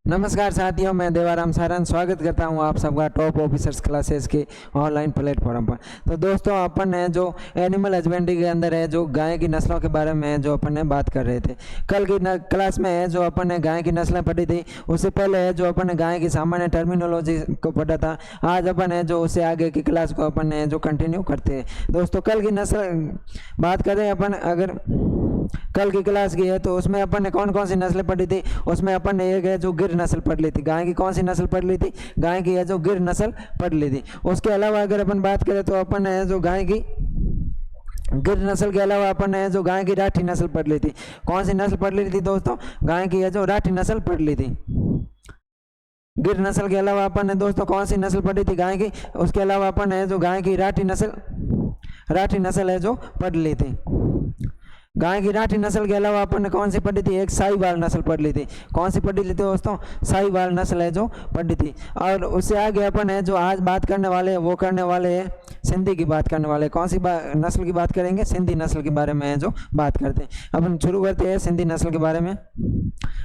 नमस्कार साथियों, मैं देवाराम सारन स्वागत करता हूं आप सबका टॉप ऑफिसर्स क्लासेस के ऑनलाइन प्लेटफॉर्म पर। तो दोस्तों, अपन है जो एनिमल हस्बेंड्री के अंदर है जो गाय की नस्लों के बारे में है जो अपन ने बात कर रहे थे। कल की क्लास में है जो अपन ने गाय की नस्लें पढ़ी थी, उससे पहले है जो अपन ने गाय की सामान्य टर्मिनोलॉजी को पढ़ा था। आज अपन है जो उससे आगे की क्लास को अपन है जो कंटिन्यू करते हैं। दोस्तों, कल की नस्ल बात करें अपन, अगर कल की क्लास की है तो उसमें अपन ने कौन कौन सी नस्लें पढ़ी थी। उसमें अपन ने एक है जो गिर नस्ल पढ़ ली थी। गाय की कौन सी नस्ल पढ़ ली थी? गाय की है जो गिर नस्ल पढ़ ली थी। उसके अलावा अगर अपन बात करें तो अपन है जो गाय की गिर नस्ल के अलावा अपन ने जो गाय की राठी नस्ल पढ़ ली थी। कौन सी नस्ल पढ़ ली थी दोस्तों? गाय की है जो राठी नस्ल पढ़ ली थी। गिर नस्ल के अलावा अपन ने दोस्तों कौन सी नस्ल पढ़ी थी? गाय की। उसके अलावा अपन है जो गाय की राठी नस्ल है जो पढ़ ली थी। गाय की राठी नस्ल के अलावा अपन ने कौन सी पढ़ी थी? एक साहीवाल नस्ल पढ़ ली थी। कौन सी पढ़ ली थी दोस्तों? साहीवाल नस्ल है जो पढ़ी थी। और उससे आगे अपन है जो आज बात करने वाले हैं वो करने वाले हैं सिंधी की बात करने वाले। कौन सी नस्ल की बात करेंगे? सिंधी नस्ल के बारे में है जो बात करते हैं। अपन शुरू करते हैं सिंधी नस्ल के बारे में।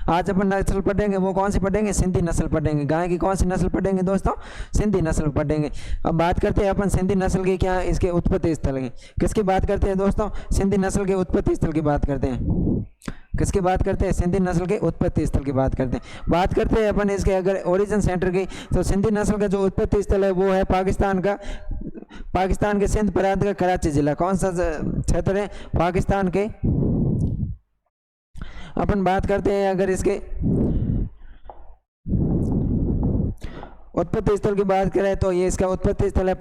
आज अपन नस्ल पढ़ेंगे वो कौन सी पढ़ेंगे? सिंधी नस्ल पढ़ेंगे। गाय की कौन सी नस्ल पढ़ेंगे दोस्तों? सिंधी नस्ल पढ़ेंगे। अब बात करते हैं अपन सिंधी नस्ल की, क्या इसके उत्पत्ति स्थल की। किसकी बात करते हैं दोस्तों? सिंधी नस्ल के उत्पत्ति स्थल की बात करते हैं। किसकी बात करते हैं? सिंधी नस्ल के उत्पत्ति स्थल की बात करते हैं। बात करते हैं अपन इसके अगर ओरिजिन सेंटर की, तो सिंधी नस्ल का जो उत्पत्ति स्थल है वो है पाकिस्तान के सिंध प्रांत का कराची जिला। कौन सा क्षेत्र है? पाकिस्तान के। अपन बात करते हैं अगर इसके उत्पत्ति स्थल की बात करें तो ये इसका उत्पत्ति स्थल है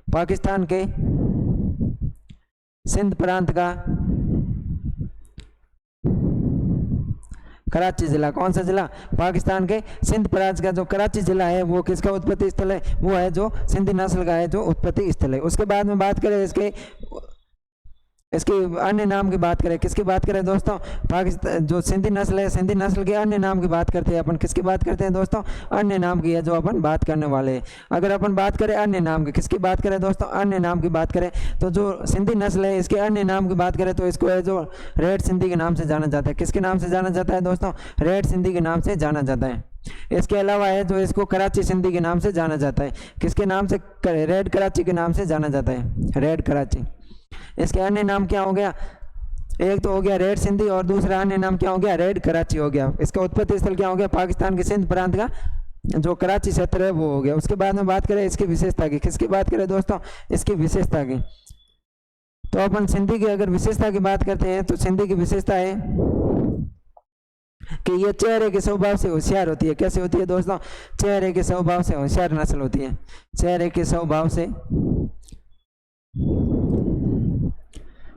पाकिस्तान के सिंध प्रांत का कराची जिला। कौन सा जिला? पाकिस्तान के सिंध प्रांत का जो कराची जिला है वो किसका उत्पत्ति स्थल है? वो है जो सिंधी नस्ल का है जो उत्पत्ति स्थल है। उसके बाद में बात करें इसके अन्य नाम की बात करें। किसकी बात करें दोस्तों? पाकिस्तान जो सिंधी नस्ल है, सिंधी नस्ल के अन्य नाम की बात करते हैं अपन। किसकी बात करते हैं दोस्तों? अन्य नाम की है जो अपन बात करने वाले हैं। अगर अपन बात करें अन्य नाम की, किसकी बात करें दोस्तों? अन्य नाम की बात करें तो जो सिंधी नस्ल है इसके अन्य नाम की बात करें तो इसको है जो रेड सिंधी के नाम से जाना जाता है। किसके नाम से जाना जाता है दोस्तों? रेड सिंधी के नाम से जाना जाता है। इसके अलावा है जो इसको कराची सिंधी के नाम से जाना जाता है। किसके नाम से? रेड कराची के नाम से जाना जाता है, रेड कराची। इसके अन्य नाम क्या हो गया? एक तो हो गया रेड सिंधी और दूसरा अन्य नाम क्या हो गया? रेड कराची हो गया। इसका उत्पत्ति स्थल क्या हो गया? पाकिस्तान के सिंध प्रांत का जो कराची क्षेत्र है वो हो गया। उसके बाद में बात करें इसकी विशेषता की। किसकी बात करें दोस्तों? इसकी विशेषता की। तो अपन सिंधी की अगर विशेषता की बात करते हैं तो सिंधी की विशेषता है कि ये चेहरे के स्वभाव से होशियार होती है। कैसे होती है दोस्तों? चेहरे के स्वभाव से होशियार नस्ल होती है। चेहरे के स्वभाव से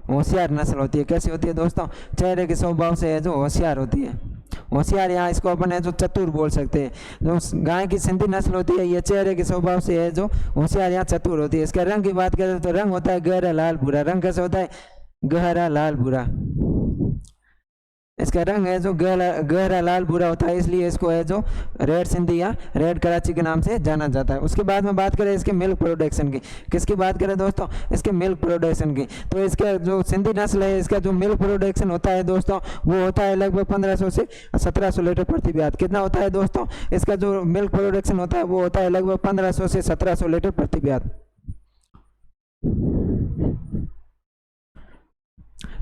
होशियार नस्ल होती है। कैसी होती है दोस्तों? चेहरे के स्वभाव से है जो होशियार होती है। होशियार यहाँ इसको अपन है जो चतुर बोल सकते हैं। जो गाय की सिंधी नस्ल होती है ये चेहरे के स्वभाव से है जो होशियार, यहाँ चतुर होती है। इसके रंग की बात करें तो रंग होता है गहरा लाल भूरा। रंग कैसे होता है? गहरा लाल भूरा। इसका रंग है जो गहरा लाल भूरा होता है, इसलिए इसको है जो रेड सिंधी या रेड कराची के नाम से जाना जाता है। उसके बाद में बात करें इसके मिल्क प्रोडक्शन की। किसकी बात करें दोस्तों? इसके मिल्क प्रोडक्शन की। तो इसका जो सिंधी नस्ल है इसका जो मिल्क प्रोडक्शन होता है दोस्तों वो होता है लगभग 1500 से 1700 लीटर प्रति ब्यात। कितना होता है दोस्तों? इसका जो मिल्क प्रोडक्शन होता है वो होता है लगभग 1500 से 1700 लीटर प्रति ब्यात।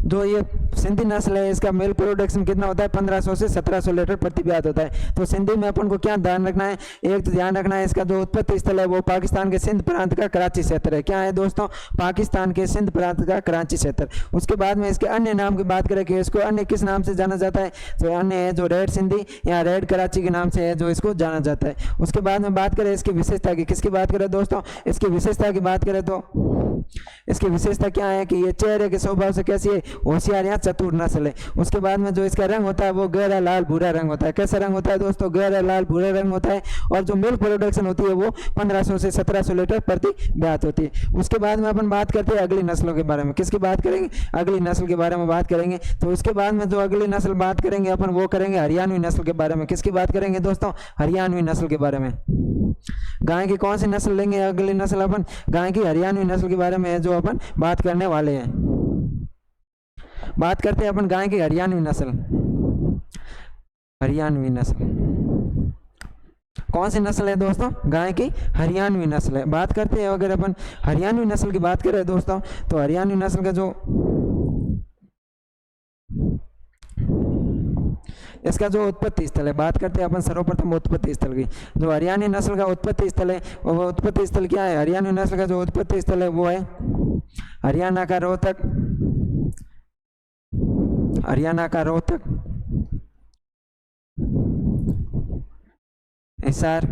जो ये सिंधी नस्ल है इसका मिल्क प्रोडक्शन कितना होता है? 1500 से 1700 लीटर प्रति ब्यात होता है। तो सिंधी में अपन को क्या ध्यान रखना है? एक तो ध्यान रखना है इसका जो उत्पत्ति स्थल है वो पाकिस्तान के सिंध प्रांत का कराची क्षेत्र है। क्या है दोस्तों? पाकिस्तान के सिंध प्रांत का कराची क्षेत्र। उसके बाद में इसके अन्य नाम की बात करें कि इसको अन्य किस नाम से जाना जाता है? तो अन्य है जो रेड सिंधी या रेड कराची के नाम से है जो इसको जाना जाता है। उसके बाद में बात करें इसकी विशेषता की। किसकी बात करें दोस्तों? इसकी विशेषता की बात करें तो इसकी विशेषता क्या है कि ये चेहरे के स्वभाव से कैसी है? होशियार या चतुर नस्ल है। उसके बाद में जो इसका रंग होता है वो गहरा लाल भूरा रंग होता है। कैसा रंग होता है दोस्तों? गहरा लाल भूरा रंग होता है। और जो मिल्क प्रोडक्शन होती है वो 1500 से 1700 लीटर प्रति ब्यात होती है। उसके बाद में अपन बात करते हैं अगली नस्लों के बारे में। किसकी बात करेंगे? अगली नस्ल के बारे में बात करेंगे। तो उसके बाद में जो अगली नस्ल बात करेंगे अपन वो करेंगे हरियाणवी नस्ल के बारे में। किसकी बात करेंगे दोस्तों? हरियाणवी नस्ल के बारे में। गाय की कौन सी नस्ल लेंगे? अगली नस्ल अपन गाय की हरियाणवी नस्ल के बारे में जो अपन बात करने वाले हैं। बात करते हैं अपन गाय की हरियाणवी नस्ल। हरियाणवी नस्ल। कौन सी नस्ल है दोस्तों? गाय की हरियाणवी नस्ल है। बात करते हैं अगर अपन हरियाणवी नस्ल की बात करें दोस्तों, तो हरियाणवी नस्ल का जो इसका जो उत्पत्ति स्थल है, बात करते हैं अपन सर्वप्रथम उत्पत्ति स्थल की। जो हरियाणवी नस्ल का उत्पत्ति स्थल है, वो उत्पत्ति स्थल क्या है? हरियाणवी नस्ल का जो उत्पत्ति स्थल है वो है हरियाणा का रोहतक, हरियाणा का रोहतक, हिसार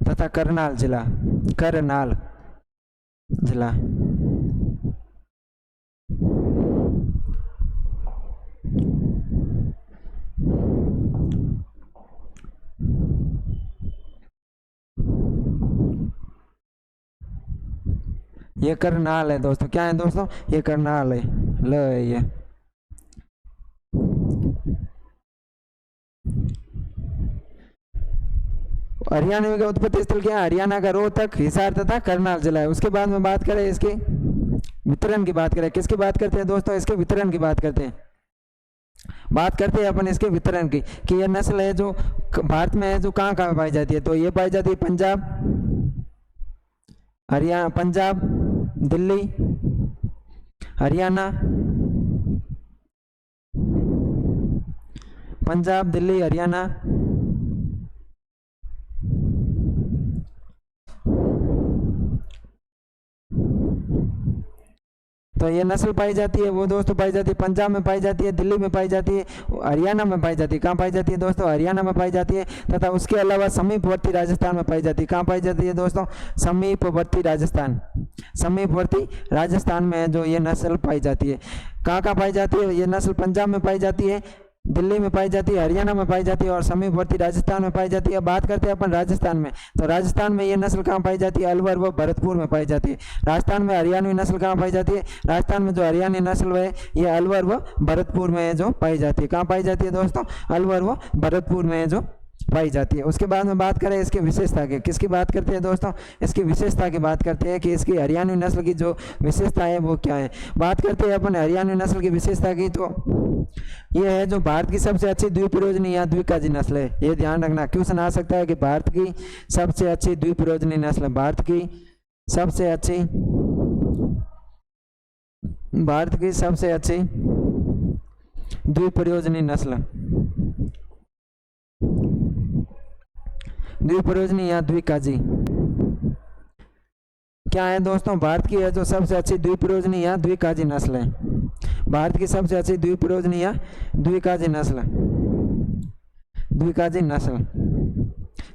तथा करनाल जिला, करनाल जिला। ये करनाल है दोस्तों। क्या है दोस्तों? ये करनाल है। ल ये हरियाणा का उत्पत्ति स्थल क्या है? हरियाणा का रोहतक, हिसार तथा करनाल जिला है। उसके बाद में बात करें इसके वितरण की, बात करें किसकी बात करते हैं दोस्तों? इसके वितरण की बात करते हैं। बात करते हैं अपन इसके वितरण की कि यह नस्ल है जो भारत में है, जो कहाँ कहाँ पाई जाती है। तो ये पाई जाती है पंजाब, हरियाणा, पंजाब, दिल्ली, हरियाणा, पंजाब, दिल्ली, हरियाणा, तो ये नस्ल पाई जाती है वो दोस्तों पाई जाती है पंजाब में पाई जाती है, दिल्ली में पाई जाती है, हरियाणा में पाई जाती है। कहाँ पाई जाती है दोस्तों? हरियाणा में पाई जाती है तथा उसके अलावा समीपवर्ती राजस्थान में पाई जाती है। कहाँ पाई जाती है दोस्तों? समीपवर्ती राजस्थान, समीपवर्ती राजस्थान में जो ये नस्ल पाई जाती है। कहाँ कहाँ पाई जाती है ये नस्ल? पंजाब में पाई जाती है, दिल्ली में पाई जाती है, हरियाणा में पाई जाती है और समीपवर्ती राजस्थान में पाई जाती है। बात करते हैं अपन राजस्थान में, तो राजस्थान में ये नस्ल कहाँ पाई जाती है? अलवर व भरतपुर में पाई जाती है। राजस्थान में हरियाणवी नस्ल कहाँ पाई जाती है? राजस्थान में जो हरियाणवी नस्ल है ये अलवर व भरतपुर में जो पाई जाती है। कहाँ पाई जाती है दोस्तों? अलवर व भरतपुर में जो पाई जाती है। उसके बाद में बात करें इसकी विशेषता की, किसकी बात करते हैं दोस्तों? इसकी विशेषता की बात करते हैं कि इसकी हरियाणवी नस्ल की जो विशेषता है वो क्या है। बात करते हैं अपन हरियाणवी नस्ल की विशेषता की, तो ये है जो भारत की सबसे अच्छी द्विप्रयोजनी या द्विकाजी नस्ल है। ये ध्यान रखना, क्वेश्चन आ सकता है कि भारत की सबसे अच्छी द्विप्रयोजनी नस्ल, भारत की सबसे अच्छी, भारत की सबसे अच्छी द्विप्रयोजनी नस्ल, द्विप्रयोजनी या द्विकाजी क्या है दोस्तों? भारत की है जो सबसे अच्छी द्विप्रयोजनी या द्विकाजी नस्ल है। भारत की सबसे अच्छी द्विप्रयोजनी या द्विकाजी नस्ल, द्विकाजी नस्ल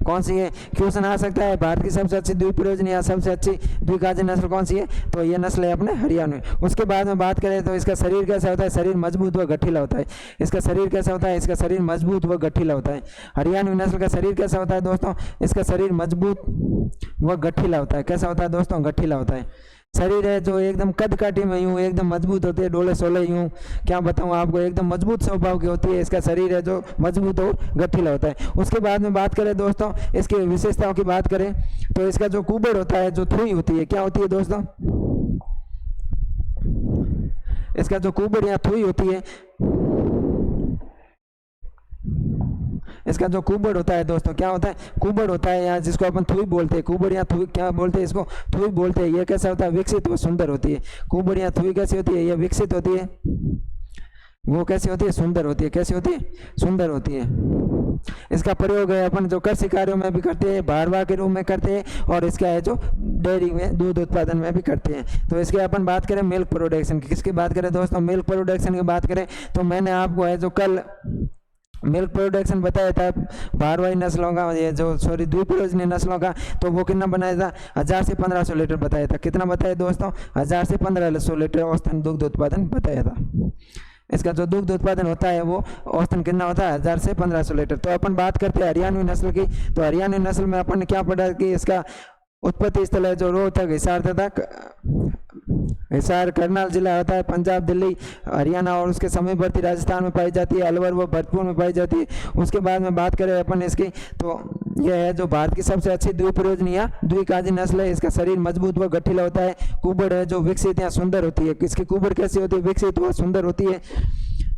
कौन सी है? क्वेश्चन आ सकता है भारत की सबसे अच्छी द्विप्रयोजनी या सबसे अच्छी द्विकाजी नस्ल कौन सी है? तो ये नस्ल है अपने हरियाणवी। उसके बाद में बात करें तो इसका शरीर कैसा होता है? शरीर मजबूत व गठीला होता है। इसका शरीर कैसा होता है? इसका शरीर मजबूत व गठीला होता है। हरियाणवी नस्ल का शरीर कैसा होता है दोस्तों? इसका शरीर मजबूत व गठीला होता है। कैसा होता है दोस्तों? गठीला होता है। शरीर है जो एकदम कद काठी में यूँ एकदम मजबूत होती है, डोले सोले यूँ क्या बताऊँ आपको, एकदम मजबूत स्वभाव की होती है। इसका शरीर है जो मजबूत और गठीला होता है। उसके बाद में बात करें दोस्तों इसकी विशेषताओं की बात करें तो इसका जो कुबड़ होता है, जो थुई होती है, क्या होती है दोस्तों? इसका जो कुबड़ या थुई होती है, इसका जो कुबड़ होता है दोस्तों क्या होता है? कुबड़ होता है, या जिसको अपन थुई बोलते हैं, कुबड़ या थुई क्या बोलते हैं? इसको थुई बोलते हैं। ये कैसा होता है? विकसित व सुंदर होती है। कुबड़ या थुई कैसी होती है? ये विकसित होती है। वो कैसी होती है? सुंदर होती है। कैसी होती है? सुंदर होती है। इसका प्रयोग है अपन जो कृषि कार्यों में भी करते हैं, भारवा के रूप में करते हैं, और इसका है जो डेयरी में दूध उत्पादन में भी करते हैं। तो इसके अपन बात करें मिल्क प्रोडक्शन की, किसकी बात करें दोस्तों? मिल्क प्रोडक्शन की बात करें तो मैंने आपको है जो कल मिल्क प्रोडक्शन बताया था भारवाही नस्लों का, ये जो सॉरी द्विप्रयोजनी नस्लों का, तो वो कितना बनाया था? 1000 से 1500 लीटर बताया था। कितना बताया दोस्तों? 1000 से 1500 लीटर औसतन दुग्ध उत्पादन बताया था। इसका जो दुग्ध उत्पादन होता है वो औसतन कितना होता है? 1000 से 1500 लीटर। तो अपन बात करते हैं हरियाणवी नस्ल की, तो हरियाणवी नस्ल में अपन ने क्या पढ़ा कि इसका उत्पत्ति स्थल है जो रोहतक, हिसार तथा हिसार करनाल जिला होता है, पंजाब, दिल्ली, हरियाणा और उसके समीपवर्ती राजस्थान में पाई जाती है, अलवर व भरतपुर में पाई जाती है। उसके बाद में बात करें अपन इसकी, तो यह है जो भारत की सबसे अच्छी द्विप्रयोजनी या द्विकाजी नस्ल है। इसका शरीर मजबूत व गठीला होता है। कुबड़ है जो विकसित या सुंदर होती है। इसकी कुबड़ कैसी होती है? विकसित व सुंदर होती है।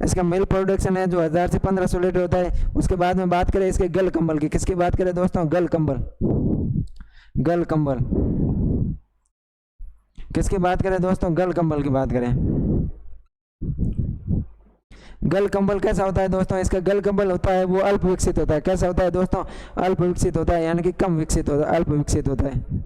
इसका मिल्क प्रोडक्शन है जो 1000 से 1500 लीटर होता है। उसके बाद में बात करें इसके गल कंबल की, किसकी बात करें दोस्तों, गल कंबल, गल कंबल, किसकी बात करें दोस्तों, गल कंबल की बात करें। गल कंबल कैसा होता है दोस्तों, इसका गल कंबल होता है वो अल्प विकसित होता है। कैसा होता है दोस्तों, अल्प विकसित होता है, यानी कि कम विकसित होता है, अल्प विकसित होता है।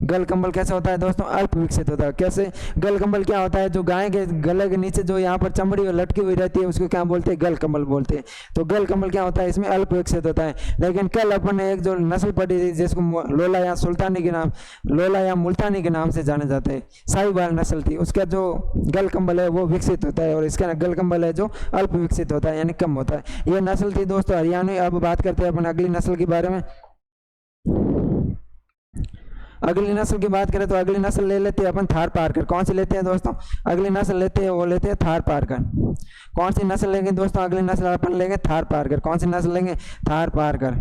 गल कंबल कैसा होता है दोस्तों, अल्प विकसित होता है। कैसे, गल कंबल क्या होता है, जो गाय के गले के नीचे जो यहाँ पर चमड़ी लटकी हुई रहती है उसको क्या बोलते हैं, गल कंबल बोलते हैं। तो गल कंबल क्या होता है, इसमें अल्प विकसित होता है। लेकिन कल अपन ने एक जो नस्ल पढ़ी थी जिसको लोला या सुल्तानी के नाम, लोला या मुल्तानी के नाम से जाने जाते हैं, साहिवाल नस्ल थी, उसका जो गल कंबल है वो विकसित होता है और इसका गल कंबल है जो अल्प विकसित होता है, यानी कम होता है। ये नस्ल थी दोस्तों हरियाणवी। अब बात करते हैं अपन अगली नस्ल के बारे में। अगली नस्ल की बात करें तो अगली नस्ल ले लेते हैं अपन थार पारकर। कौन सी लेते हैं दोस्तों, अगली नस्ल लेते हैं वो लेते हैं थार पारकर। कौन सी नस्ल लेंगे दोस्तों, अगली नस्ल अपन लेंगे थार पारकर। कौन सी नस्ल लेंगे, थार पारकर।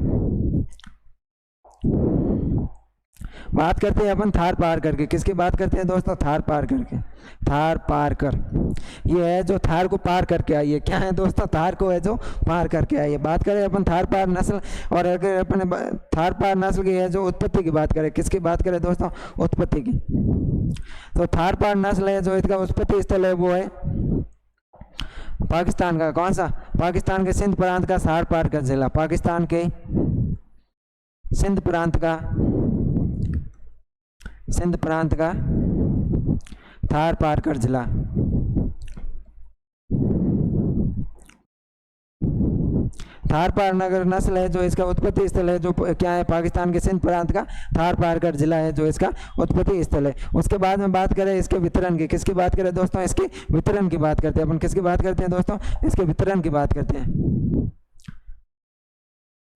बात करते हैं अपन थार पार करके, किसकी बात करते हैं दोस्तों, थार पार करके, थार पार कर। ये है जो थार को पार करके आई है, क्या है दोस्तों, थार को है जो पार करके आई है। बात करें अपन थार पार नस्ल, और अगर अपन थार पार नस्ल की है जो उत्पत्ति की बात करें, किसकी बात करें दोस्तों, उत्पत्ति की। तो थार पार नस्ल है जो इसका उत्पत्ति स्थल है वो है पाकिस्तान का। कौन सा, पाकिस्तान के सिंध प्रांत का थार पार कर जिला, पाकिस्तान के सिंध प्रांत का, सिंध प्रांत का थार पारकर जिला। थार पार नगर नस्ल है जो इसका उत्पत्ति स्थल है जो क्या है, पाकिस्तान के सिंध प्रांत का थार पारकर जिला है जो इसका उत्पत्ति स्थल है। उसके बाद में बात करें इसके वितरण की, किसकी बात करें दोस्तों, इसके वितरण की बात करते हैं अपन। किसकी बात करते हैं दोस्तों, इसके वितरण की बात करते हैं।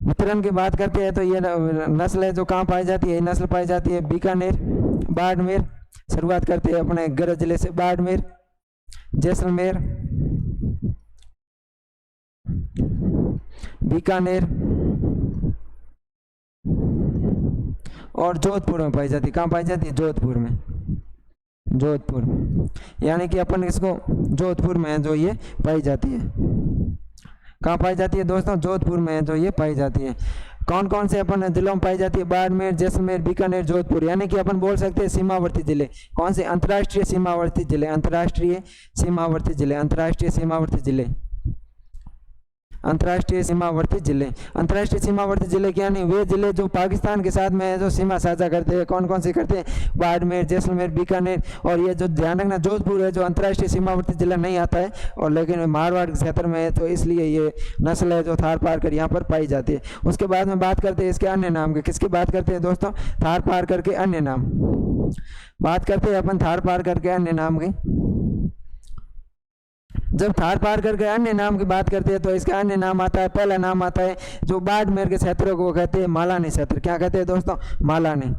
वितरण की बात करते हैं तो ये नस्ल है जो कहाँ पाई जाती है, नस्ल पाई जाती है बीकानेर, बाड़मेर। शुरुआत करते हैं अपने गढ़ जिले से, बाड़मेर, जैसलमेर, बीकानेर और जोधपुर में पाई जाती है। कहाँ पाई जाती है, जोधपुर में, जोधपुर, यानी कि अपन इसको जोधपुर में जो ये पाई जाती है। कहाँ पाई जाती है दोस्तों, जोधपुर में जो ये पाई जाती है। कौन कौन से अपन जिलों में पाई जाती है, बाड़मेर, जैसलमेर, बीकानेर, जोधपुर, यानी कि अपन बोल सकते हैं सीमावर्ती जिले। कौन से, अंतर्राष्ट्रीय सीमावर्ती जिले, अंतर्राष्ट्रीय सीमावर्ती जिले, अंतर्राष्ट्रीय सीमावर्ती जिले, अंतर्राष्ट्रीय सीमावर्ती जिले। अंतर्राष्ट्रीय सीमावर्ती जिले क्या नहीं, वे जिले जो पाकिस्तान के साथ में जो सीमा साझा करते हैं। कौन कौन से करते हैं, बाड़मेर, जैसलमेर, बीकानेर, और ये जो ध्यान रखना जोधपुर है जो अंतर्राष्ट्रीय सीमावर्ती जिला नहीं आता है, और लेकिन मारवाड़ क्षेत्र में है, तो इसलिए ये नस्ल है जो थार पारकर यहाँ पर पाई जाती है। उसके बाद में बात करते हैं इसके अन्य नाम के, किसकी बात करते हैं दोस्तों, थार पारकर के अन्य नाम। बात करते हैं अपन थार पारकर के अन्य नाम की। जब थार पारकर के अन्य नाम की बात करते हैं तो इसका अन्य नाम आता है, पहला नाम आता है जो बाड़मेर के क्षेत्रों को कहते हैं मालानी क्षेत्र। क्या कहते हैं दोस्तों, मालानी।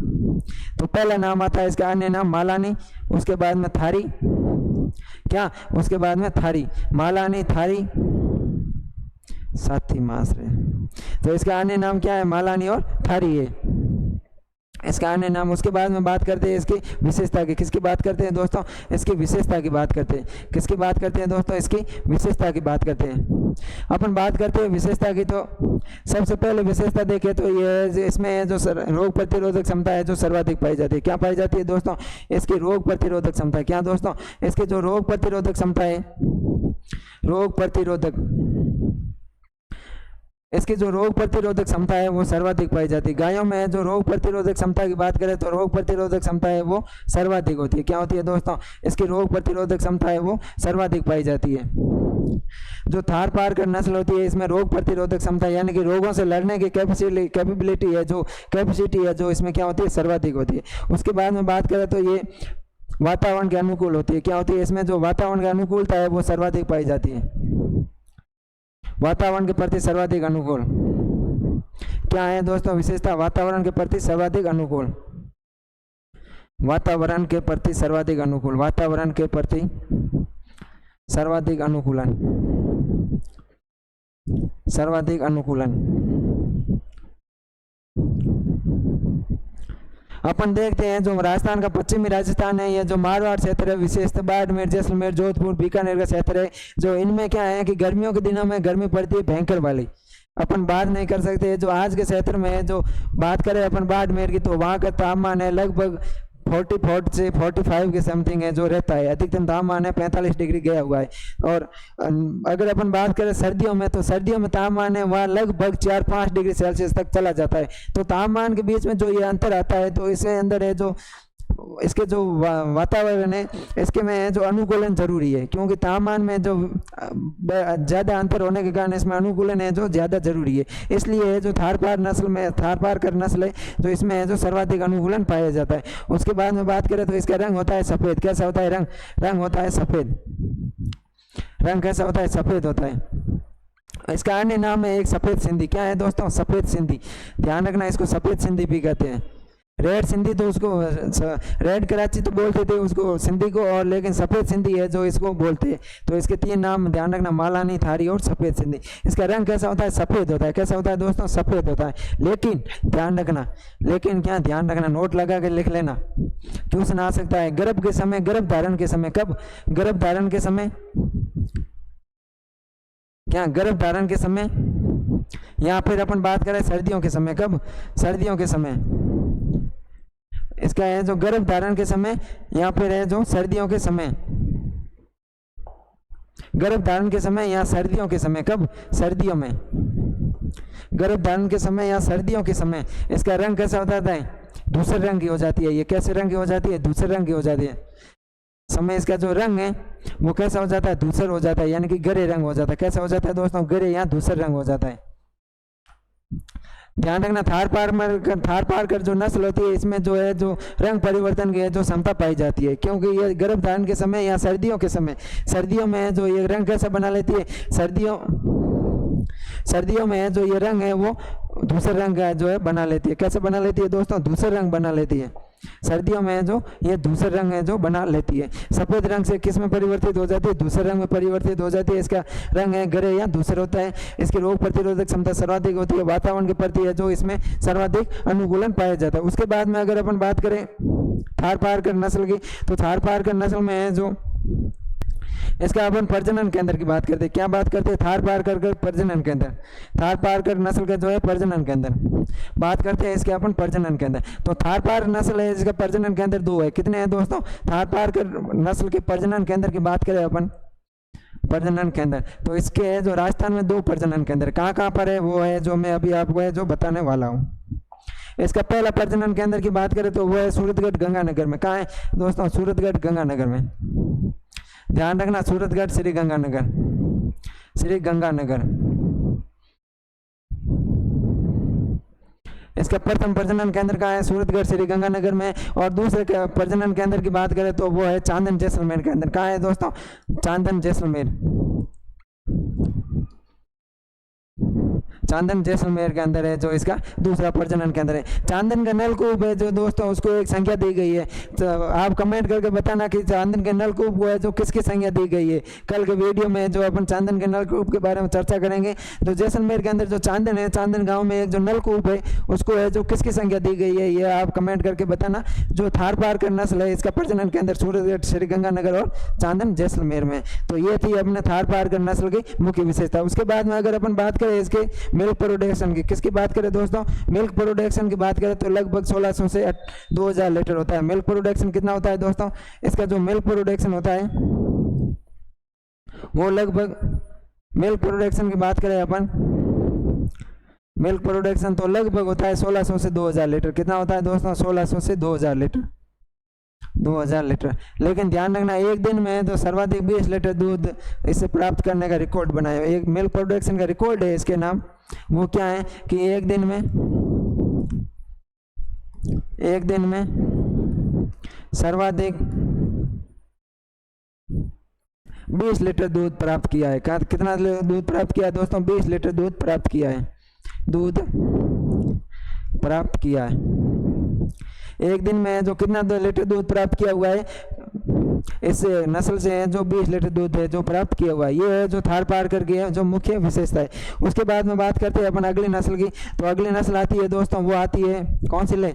तो पहला नाम आता है इसका अन्य नाम मालानी। उसके बाद में थारी, क्या, उसके बाद में थारी, मालानी, थारी, साथी मासरे। तो इसका अन्य नाम क्या है, मालानी और थारी है इसका अन्य नाम। उसके बाद में बात करते हैं इसकी विशेषता की, किसकी बात करते हैं दोस्तों, इसकी विशेषता की बात करते हैं। किसकी बात करते हैं दोस्तों, इसकी विशेषता की बात करते हैं। अपन बात करते हैं विशेषता की, तो सबसे पहले विशेषता देखें तो ये इसमें जो रोग प्रतिरोधक क्षमता है जो सर्वाधिक पाई जाती है। क्या पाई जाती है दोस्तों, इसकी रोग प्रतिरोधक क्षमता। क्या दोस्तों, इसकी जो रोग प्रतिरोधक क्षमता है, रोग प्रतिरोधक, इसकी जो रोग प्रतिरोधक क्षमता है वो सर्वाधिक पाई जाती है। गायों में जो रोग प्रतिरोधक क्षमता की बात करें तो रोग प्रतिरोधक क्षमता है वो सर्वाधिक होती है। क्या होती है दोस्तों, इसकी रोग प्रतिरोधक क्षमता है वो सर्वाधिक पाई जाती है। जो थार पारकर नस्ल होती है इसमें रोग प्रतिरोधक क्षमता यानी कि रोगों से लड़ने की कैपेबिलिटी है, जो कैपेसिटी है जो इसमें क्या होती है, सर्वाधिक होती है। उसके बाद में बात करें तो ये वातावरण के अनुकूल होती है। क्या होती है, इसमें जो वातावरण की अनुकूलता है वो सर्वाधिक पाई जाती है। वातावरण के प्रति सर्वाधिक अनुकूल, क्या है दोस्तों विशेषता, वातावरण के प्रति सर्वाधिक अनुकूल, वातावरण के प्रति सर्वाधिक अनुकूल, वातावरण के प्रति सर्वाधिक अनुकूलन, सर्वाधिक अनुकूलन। अपन देखते हैं जो राजस्थान का पश्चिमी राजस्थान है, ये जो मारवाड़ क्षेत्र है, विशेषतः बाड़मेर, जैसलमेर, जोधपुर, बीकानेर का क्षेत्र है, जो इनमें क्या है कि गर्मियों के दिनों में गर्मी पड़ती है भयंकर वाली, अपन बात नहीं कर सकते। जो आज के क्षेत्र में है, जो बात करें अपन बाड़मेर की, तो वहाँ का तापमान है लगभग 44 से 45 के समथिंग है जो रहता है, अधिकतम तापमान है 45 डिग्री गया हुआ है। और अगर अपन बात करें सर्दियों में, तो सर्दियों में तापमान है वहाँ लगभग 4-5 डिग्री सेल्सियस तक चला जाता है। तो तापमान के बीच में जो ये अंतर आता है, तो इसके अंदर है जो इसके जो वातावरण है, इसके में जो अनुकूलन जरूरी है, क्योंकि तापमान में जो ज़्यादा अंतर होने के कारण इसमें अनुकूलन है जो ज़्यादा जरूरी है। इसलिए है जो थारपार नस्ल में, थारपारकर नस्ल है जो इसमें है जो सर्वाधिक अनुकूलन पाया जाता है। उसके बाद में बात करें तो इसका रंग होता है सफ़ेद। कैसा होता है रंग होता है सफ़ेद। रंग कैसा होता है? सफ़ेद होता है। इसका अन्य नाम है एक सफ़ेद सिंधी। क्या है दोस्तों? सफ़ेद सिंधी। ध्यान रखना, इसको सफ़ेद सिंधी भी कहते हैं। रेड सिंधी तो उसको, रेड कराची तो बोलते थे उसको सिंधी को, और लेकिन सफ़ेद सिंधी है जो इसको बोलते हैं। तो इसके 3 नाम ध्यान रखना, मालानी, थारी और सफ़ेद सिंधी। इसका रंग कैसा होता है? सफ़ेद होता है। कैसा होता है दोस्तों? सफ़ेद होता है। लेकिन ध्यान रखना, लेकिन क्या ध्यान रखना, नोट लगा के लिख लेना, ट्यूशन आ सकता है। गर्भ के समय, गर्भ धारण के समय, कब? गर्भ धारण के समय, क्या गर्भ धारण के समय, या फिर अपन बात करें सर्दियों के समय, कब? सर्दियों के समय। इसका है जो गर्भ धारण के समय, या फिर है जो सर्दियों के समय। गर्भ धारण के समय या सर्दियों के समय, कब? सर्दियों में। गर्भ धारण के समय या सर्दियों के समय। इसका रंग कैसा होता है? धूसर रंग की हो जाती है। ये कैसे रंग की हो जाती है? धूसर रंग की हो जाती है। समय इसका जो रंग है वो कैसा हो जाता है? धूसर हो जाता है, यानी कि गहरे रंग हो जाता है। कैसा हो जाता है दोस्तों? गहरे या धूसर रंग हो जाता है। ध्यान रखना, थारपारकर जो नस्ल होती है, इसमें जो है जो रंग परिवर्तन की है जो क्षमता पाई जाती है, क्योंकि ये गर्भ धारण के समय या सर्दियों के समय, सर्दियों में जो ये रंग कैसा बना लेती है? सर्दियों में है जो ये रंग है वो धूसर रंग का जो है बना लेती है। कैसे बना लेती है दोस्तों? धूसर रंग बना लेती है। सर्दियों में जो ये धूसर रंग है जो बना लेती है। सफ़ेद रंग से किस में परिवर्तित हो जाती है? धूसर रंग में परिवर्तित हो जाती है। इसका रंग है गहरे या धूसर होता है। इसकी रोग प्रतिरोधक क्षमता सर्वाधिक होती है। वातावरण के प्रति है जो इसमें सर्वाधिक अनुकूलन पाया जाता है। उसके बाद में अगर अपन बात करें थारपारकर नस्ल की, तो थारपारकर नस्ल में है जो इसका अपन प्रजनन केंद्र की बात करते हैं। क्या बात करते हैं? थारपारकर प्रजनन केंद्र। थारपारकर नस्ल का जो है प्रजनन केंद्र बात करते हैं इसके अपन प्रजनन केंद्र। तो थारपार नस्ल है इसका प्रजनन केंद्र 2 है। कितने हैं दोस्तों? थारपारकर नस्ल के प्रजनन केंद्र की बात करें अपन, प्रजनन केंद्र, तो इसके है जो राजस्थान में 2 प्रजनन केंद्र। कहाँ पर है वो है जो मैं अभी आपको है जो बताने वाला हूँ। इसका पहला प्रजनन केंद्र की बात करें तो वो है सूरतगढ़ गंगानगर में। कहाँ है दोस्तों? सूरतगढ़ गंगानगर में। ध्यान रखना, सूरतगढ़ श्री गंगानगर, श्री गंगानगर। इसका प्रथम प्रजनन केंद्र कहाँ है? सूरतगढ़ श्री गंगानगर में। और दूसरे प्रजनन केंद्र की बात करें तो वो है चांदन जैसलमेर के अंदर। कहाँ है दोस्तों? चांदन जैसलमेर, चांदन जैसलमेर के अंदर है जो इसका दूसरा प्रजनन केंद्र है। चांदन का नलकूप है जो दोस्तों उसको एक संख्या दी गई है। तो आप कमेंट करके बताना कि चांदन के नलकूप को है जो किसकी संख्या दी गई है। कल के वीडियो में जो अपन चांदन के नलकूप के बारे में चर्चा करेंगे। तो जैसलमेर के अंदर जो चांदन है, चांदन गाँव में एक जो नलकूप है उसको है जो किसकी संख्या दी गई है, ये आप कमेंट करके बताना। जो थारपारकर नस्ल है इसका प्रजनन केंद्र सूरतगढ़ श्री गंगानगर और चांदन जैसलमेर में। तो ये थी अपने थारपारकर नस्ल की मुख्य विशेषता। उसके बाद में अगर अपन बात करें इसके मिल्क प्रोडक्शन की, किसकी बात करें दोस्तों? मिल्क प्रोडक्शन की बात करें तो लगभग 1600 से 2000 लीटर होता है। मिल्क प्रोडक्शन कितना होता है दोस्तों? इसका जो मिल्क प्रोडक्शन होता है वो लगभग, मिल्क प्रोडक्शन की बात करें अपन, मिल्क प्रोडक्शन तो लगभग होता है 1600 से 2000 लीटर। कितना होता है दोस्तों? 1600 से 2000 लीटर, 2000 लीटर। लेकिन ध्यान रखना, एक दिन में तो सर्वाधिक 20 लीटर दूध इसे प्राप्त करने का रिकॉर्ड बनाया। एक मिल्क प्रोडक्शन का रिकॉर्ड है इसके नाम, वो क्या है कि एक दिन में सर्वाधिक 20 लीटर दूध प्राप्त किया है। कितना दूध प्राप्त किया है दोस्तों? 20 लीटर दूध प्राप्त किया है, दूध प्राप्त किया है। एक दिन में जो कितना लीटर दूध प्राप्त किया हुआ है इस नस्ल से है जो 20 लीटर दूध है जो प्राप्त किया हुआ है। ये है जो थारपारकर की है जो मुख्य विशेषता है। उसके बाद में बात करते हैं अपन अगली नस्ल की। तो अगली नस्ल आती है दोस्तों, वो आती है कौन सी ले?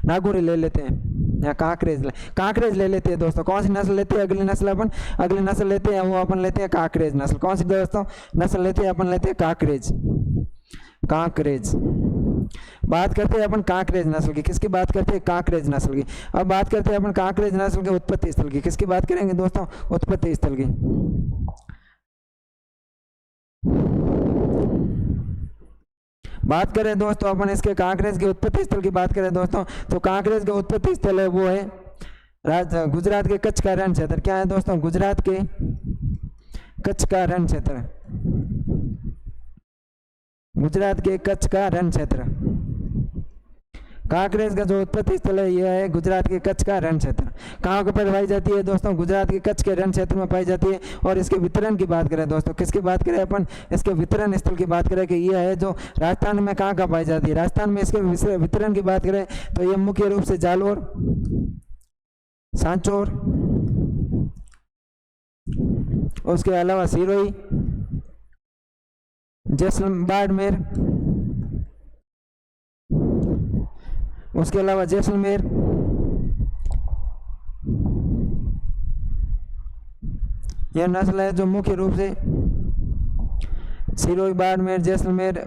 नागौरी ले लेते हैं या कांकरेज ले लेते हैं दोस्तों। कौन सी नस्ल लेते हैं अगली नस्ल लेते हैं वो अपन लेते हैं कांकरेज नस्ल। कौन सी दोस्तों नस्ल लेते हैं अपन लेते हैं कांकरेज। बात करते हैं अपन कांकरेज नस्ल की। किसकी बात करते हैं? कांकरेज नस्ल की। अब बात करते हैं अपन कांकरेज नस्ल के उत्पत्ति स्थल की। किसकी बात करेंगे दोस्तों? उत्पत्ति स्थल की। बात करें दोस्तों अपन इसके कांकरेज के उत्पत्ति स्थल की बात करें दोस्तों, तो कांकरेज का उत्पत्ति स्थल है वो है गुजरात के कच्छ का रण क्षेत्र। क्या है दोस्तों? गुजरात के कच्छ का रण क्षेत्र। गुजरात के कच्छ का रण क्षेत्र। कांकरेज का जो उत्पत्ति स्थल है यह है गुजरात के कच्छ का रण क्षेत्र। कहाँ पर पाई जाती है दोस्तों? गुजरात के कच्छ के रण क्षेत्र में पाई जाती है। और इसके वितरण की बात करें दोस्तों, किसकी बात करें अपन? इसके वितरण स्थल की बात करें कि यह है जो राजस्थान में कहाँ पाई जाती है। राजस्थान में इसके वितरण की बात करें तो यह मुख्य रूप से जालोर, सांचौर, उसके अलावा सिरोही, बाड़मेर, उसके अलावा जैसलमेर, यह नस्ल है जो मुख्य रूप से सिरोही, बाड़मेर, जैसलमेर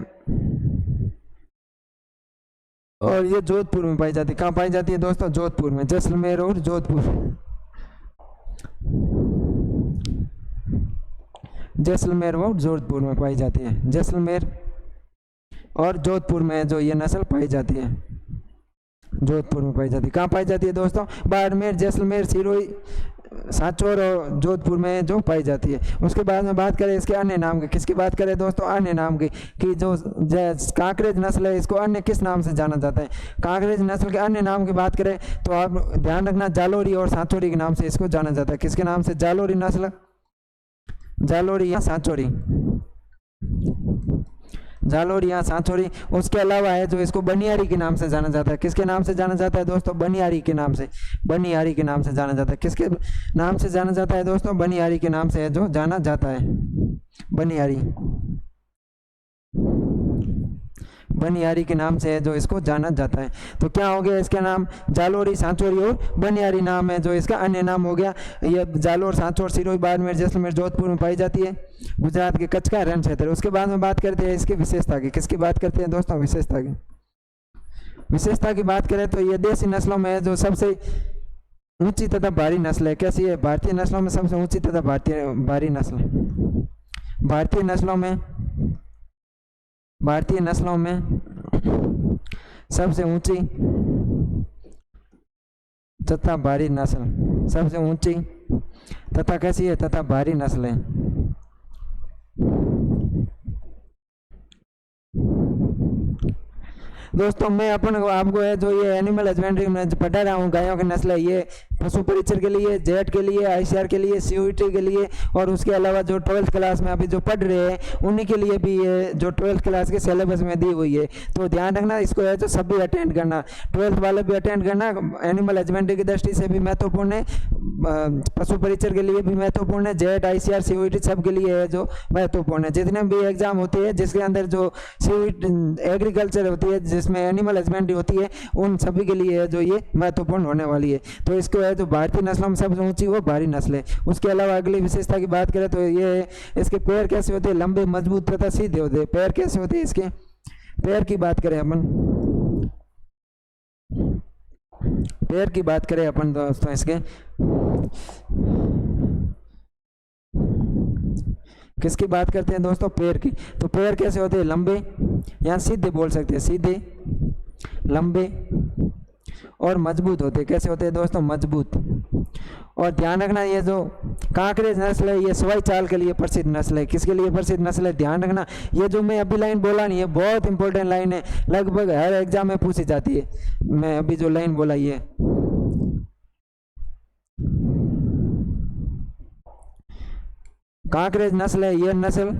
और ये जोधपुर में पाई जाती है। कहाँ पाई जाती है दोस्तों? जोधपुर में। जैसलमेर और जोधपुर, जैसलमेर और जोधपुर में पाई जाती है। जैसलमेर और जोधपुर में जो ये नस्ल पाई जाती है, जोधपुर में पाई जाती है। कहाँ पाई जाती है दोस्तों? बाड़मेर, जैसलमेर, सिरोही, सांचौर और जोधपुर में जो पाई जाती है। उसके बाद में बात करें इसके अन्य नाम की। किसकी बात करें दोस्तों? अन्य नाम की कि जो कांकरेज नस्ल है इसको अन्य किस नाम से जाना जाता है? कांकरेज नस्ल के अन्य नाम की बात करें तो आप ध्यान रखना जालोरी और सांचौरी के नाम से इसको जाना जाता है। किसके नाम से? जालोरी नस्ल, जालोरी या सांचौरी, जालोरी या सांचौरी। उसके अलावा है जो इसको बनियारी के नाम से जाना जाता है। किसके नाम से जाना जाता है दोस्तों? बनियारी के नाम से, बनियारी के नाम से जाना जाता है। किसके नाम से जाना जाता है दोस्तों? बनियारी के नाम से है जो जाना जाता है। बनियारी, बनियारी के नाम से है जो इसको जाना जाता है। तो क्या हो गया इसका नाम? जालोरी, सांचौरी और बनियारी नाम है जो इसका अन्य नाम हो गया। ये जालोर, सांचौर, सिरोही, बाड़मेर, जैसलमेर, जोधपुर में पाई जाती है। गुजरात के कच्छ का रण क्षेत्र। उसके बाद में बात करते हैं इसकी विशेषता की। किसकी बात करते हैं दोस्तों? विशेषता की। विशेषता की बात करें तो ये देसी नस्लों में जो सबसे ऊंची तथा भारी नस्ल है। कैसी है? भारतीय नस्लों में सबसे ऊंची तथा भारी नस्ल। भारतीय नस्लों में सबसे ऊंची तथा भारी नस्ल, सबसे ऊंची तथा कैसी है? तथा भारी नस्ल है। दोस्तों मैं आपको है जो ये एनिमल हस्बेंड्री में पढ़ा रहा हूँ, गायों की नस्ल है ये पशु परिचर के लिए, जेट के लिए, आईसीआर के लिए, सीयूईटी के लिए और उसके अलावा जो 12th क्लास में अभी जो पढ़ रहे हैं उन्हीं के लिए भी ये जो 12th क्लास के सिलेबस में दी हुई है। तो ध्यान रखना इसको है जो सभी अटेंड करना, 12th वाले भी अटेंड करना। एनिमल हस्बेंड्री की दृष्टि से भी महत्वपूर्ण है, पशु परिचर के लिए भी महत्वपूर्ण है, जेट, आईसीआर, सीयूईटी सब के लिए है जो महत्वपूर्ण है। जितने भी एग्जाम होते हैं जिसके अंदर जो सीयूईटी एग्रीकल्चर होती है, जिसमें एनिमल हस्बेंड्री होती है, उन सभी के लिए है जो ये महत्वपूर्ण होने वाली है। तो इसको है जो भारतीय नस्लों में सबसे ऊंची वो भारी नस्ल है। उसके अलावा अगली विशेषता की बात करें तो ये है इसके पैर कैसे होते हैं? लंबे, मजबूत तथा सीधे होते हैं। पैर कैसे होते हैं इसके? पैर की बात करें अपन, पैर की बात करें अपन दोस्तों इसके किसकी बात करते हैं दोस्तों? पैर की। तो पैर कैसे होते हैं? लंबे या सीधे बोल सकते हैं, सीधे, लंबे और मजबूत होते हैं। कैसे होते हैं दोस्तों? मजबूत। और ध्यान रखना ये जो कांकरेज नस्ल है ये सवाई चाल के लिए प्रसिद्ध नस्ल है। किसके लिए प्रसिद्ध नस्ल है? ध्यान रखना ये जो मैं अभी लाइन बोला नहीं है बहुत इंपॉर्टेंट लाइन है, लगभग हर एग्जाम में पूछी जाती है। मैं अभी जो लाइन बोला ये कांकरेज नस्ल है, यह नस्ल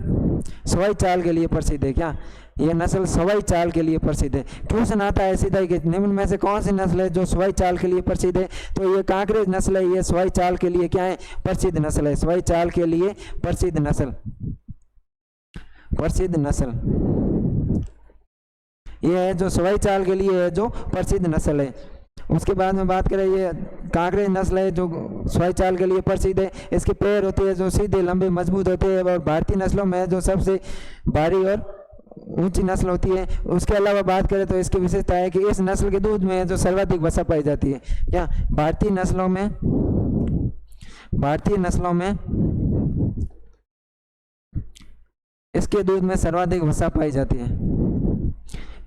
सवाई चाल के लिए प्रसिद्ध है। क्या यह नस्ल सवाई चाल के लिए प्रसिद्ध है? क्वेश्चन आता है सीधा ही कि निम्न में से कौन सी नस्ल है जो सवाई चाल के लिए प्रसिद्ध है? तो ये कांकरेज नस्ल है, ये सवाई चाल के लिए क्या है? प्रसिद्ध नस्ल है। सवाई चाल के लिए प्रसिद्ध नस्ल, प्रसिद्ध नस्ल ये है जो सवाई चाल के लिए है जो प्रसिद्ध नस्ल है। उसके बाद में बात करें, ये कांकरेज नस्ल है जो स्वाई चाल के लिए प्रसिद्ध है। इसके पैर होते हैं जो सीधे लंबे मजबूत होते हैं और भारतीय नस्लों में जो सबसे भारी और ऊंची नस्ल होती है। उसके अलावा बात करें तो इसकी विशेषता है कि इस नस्ल के दूध में जो सर्वाधिक वसा पाई जाती है। क्या भारतीय नस्लों में इसके दूध में सर्वाधिक वसा पाई जाती है।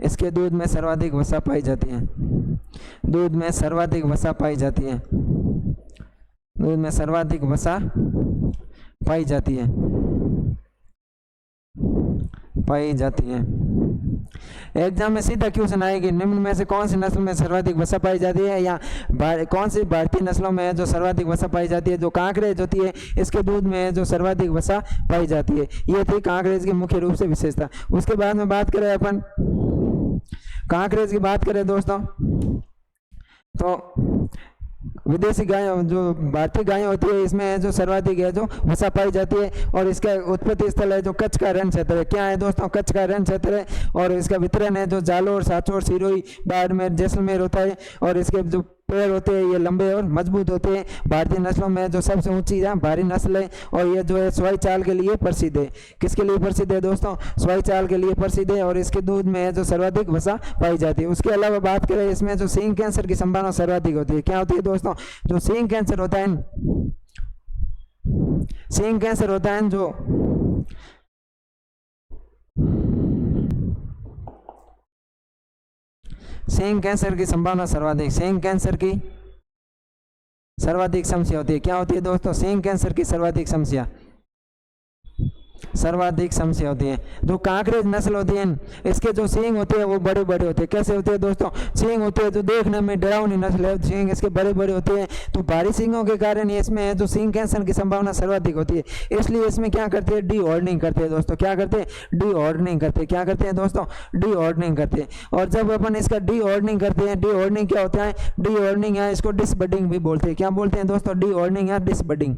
इसके दूध में सर्वाधिक वसा पाई जाती है। दूध में सर्वाधिक वसा पाई जाती है। दूध में सर्वाधिक वसा पाई जाती है। पाई जाती है। एग्जाम में सीधा क्वेश्चन आएगी, निम्न में से कौन सी नस्ल में सर्वाधिक वसा पाई जाती है, या कौन सी भारतीय नस्लों में है जो सर्वाधिक वसा पाई जाती है। जो कांकरेज होती है इसके दूध में है जो सर्वाधिक वसा पाई जाती है। ये थी कांकरेज की मुख्य रूप से विशेषता। उसके बाद में बात करें अपन कांकरेज की बात करें दोस्तों, तो विदेशी गाय जो भारतीय गायें होती है इसमें जो सर्वाधिक है जो वसा पाई जाती है। और इसका उत्पत्ति स्थल है जो कच्छ का रण क्षेत्र है। क्या है दोस्तों, कच्छ का रण क्षेत्र है। और इसका वितरण है जो जालोर, साचौर, सिरोही, बाड़मेर, जैसलमेर होता है। और इसके जो पैर होते हैं ये लंबे और मजबूत होते हैं। भारतीय नस्लों में जो सबसे ऊंची भारी नस्ल है और ये जो है स्वाई चाल के लिए प्रसिद्ध है। किसके लिए प्रसिद्ध है दोस्तों, स्वाई चाल के लिए प्रसिद्ध है। और इसके दूध में है जो सर्वाधिक वसा पाई जाती है। उसके अलावा बात करें इसमें जो सींग कैंसर की संभावना सर्वाधिक होती है। क्या होती है दोस्तों, जो सींग कैंसर होता है, सींग कैंसर होता है जो सींग कैंसर की संभावना सर्वाधिक, सींग कैंसर की सर्वाधिक समस्या होती है। क्या होती है दोस्तों, सींग कैंसर की सर्वाधिक समस्या होती है। जो कांकरेज नस्ल होती है इसके जो सींग होते हैं वो बड़े बड़े होते हैं। कैसे होते हैं दोस्तों, सींग होते हैं जो देखने में डरावनी नस्ल है, सींग इसके बड़े बड़े होते हैं। तो भारी सींगों के कारण इसमें जो सींग कैंसर की संभावना सर्वाधिक होती है। इसलिए इसमें क्या करते हैं, डी ऑर्डनिंग करते हैं दोस्तों। क्या करते हैं, डी ऑर्डनिंग करते हैं। क्या करते हैं दोस्तों, डी ऑर्डनिंग करते हैं। और जब अपन इसका डी ऑर्डनिंग करते हैं, डी ऑर्डनिंग क्या होता है, डी ऑर्डनिंग या इसको डिसबडिंग भी बोलते हैं। क्या बोलते हैं दोस्तों, डी ऑर्डनिंग या डिसबडिंग।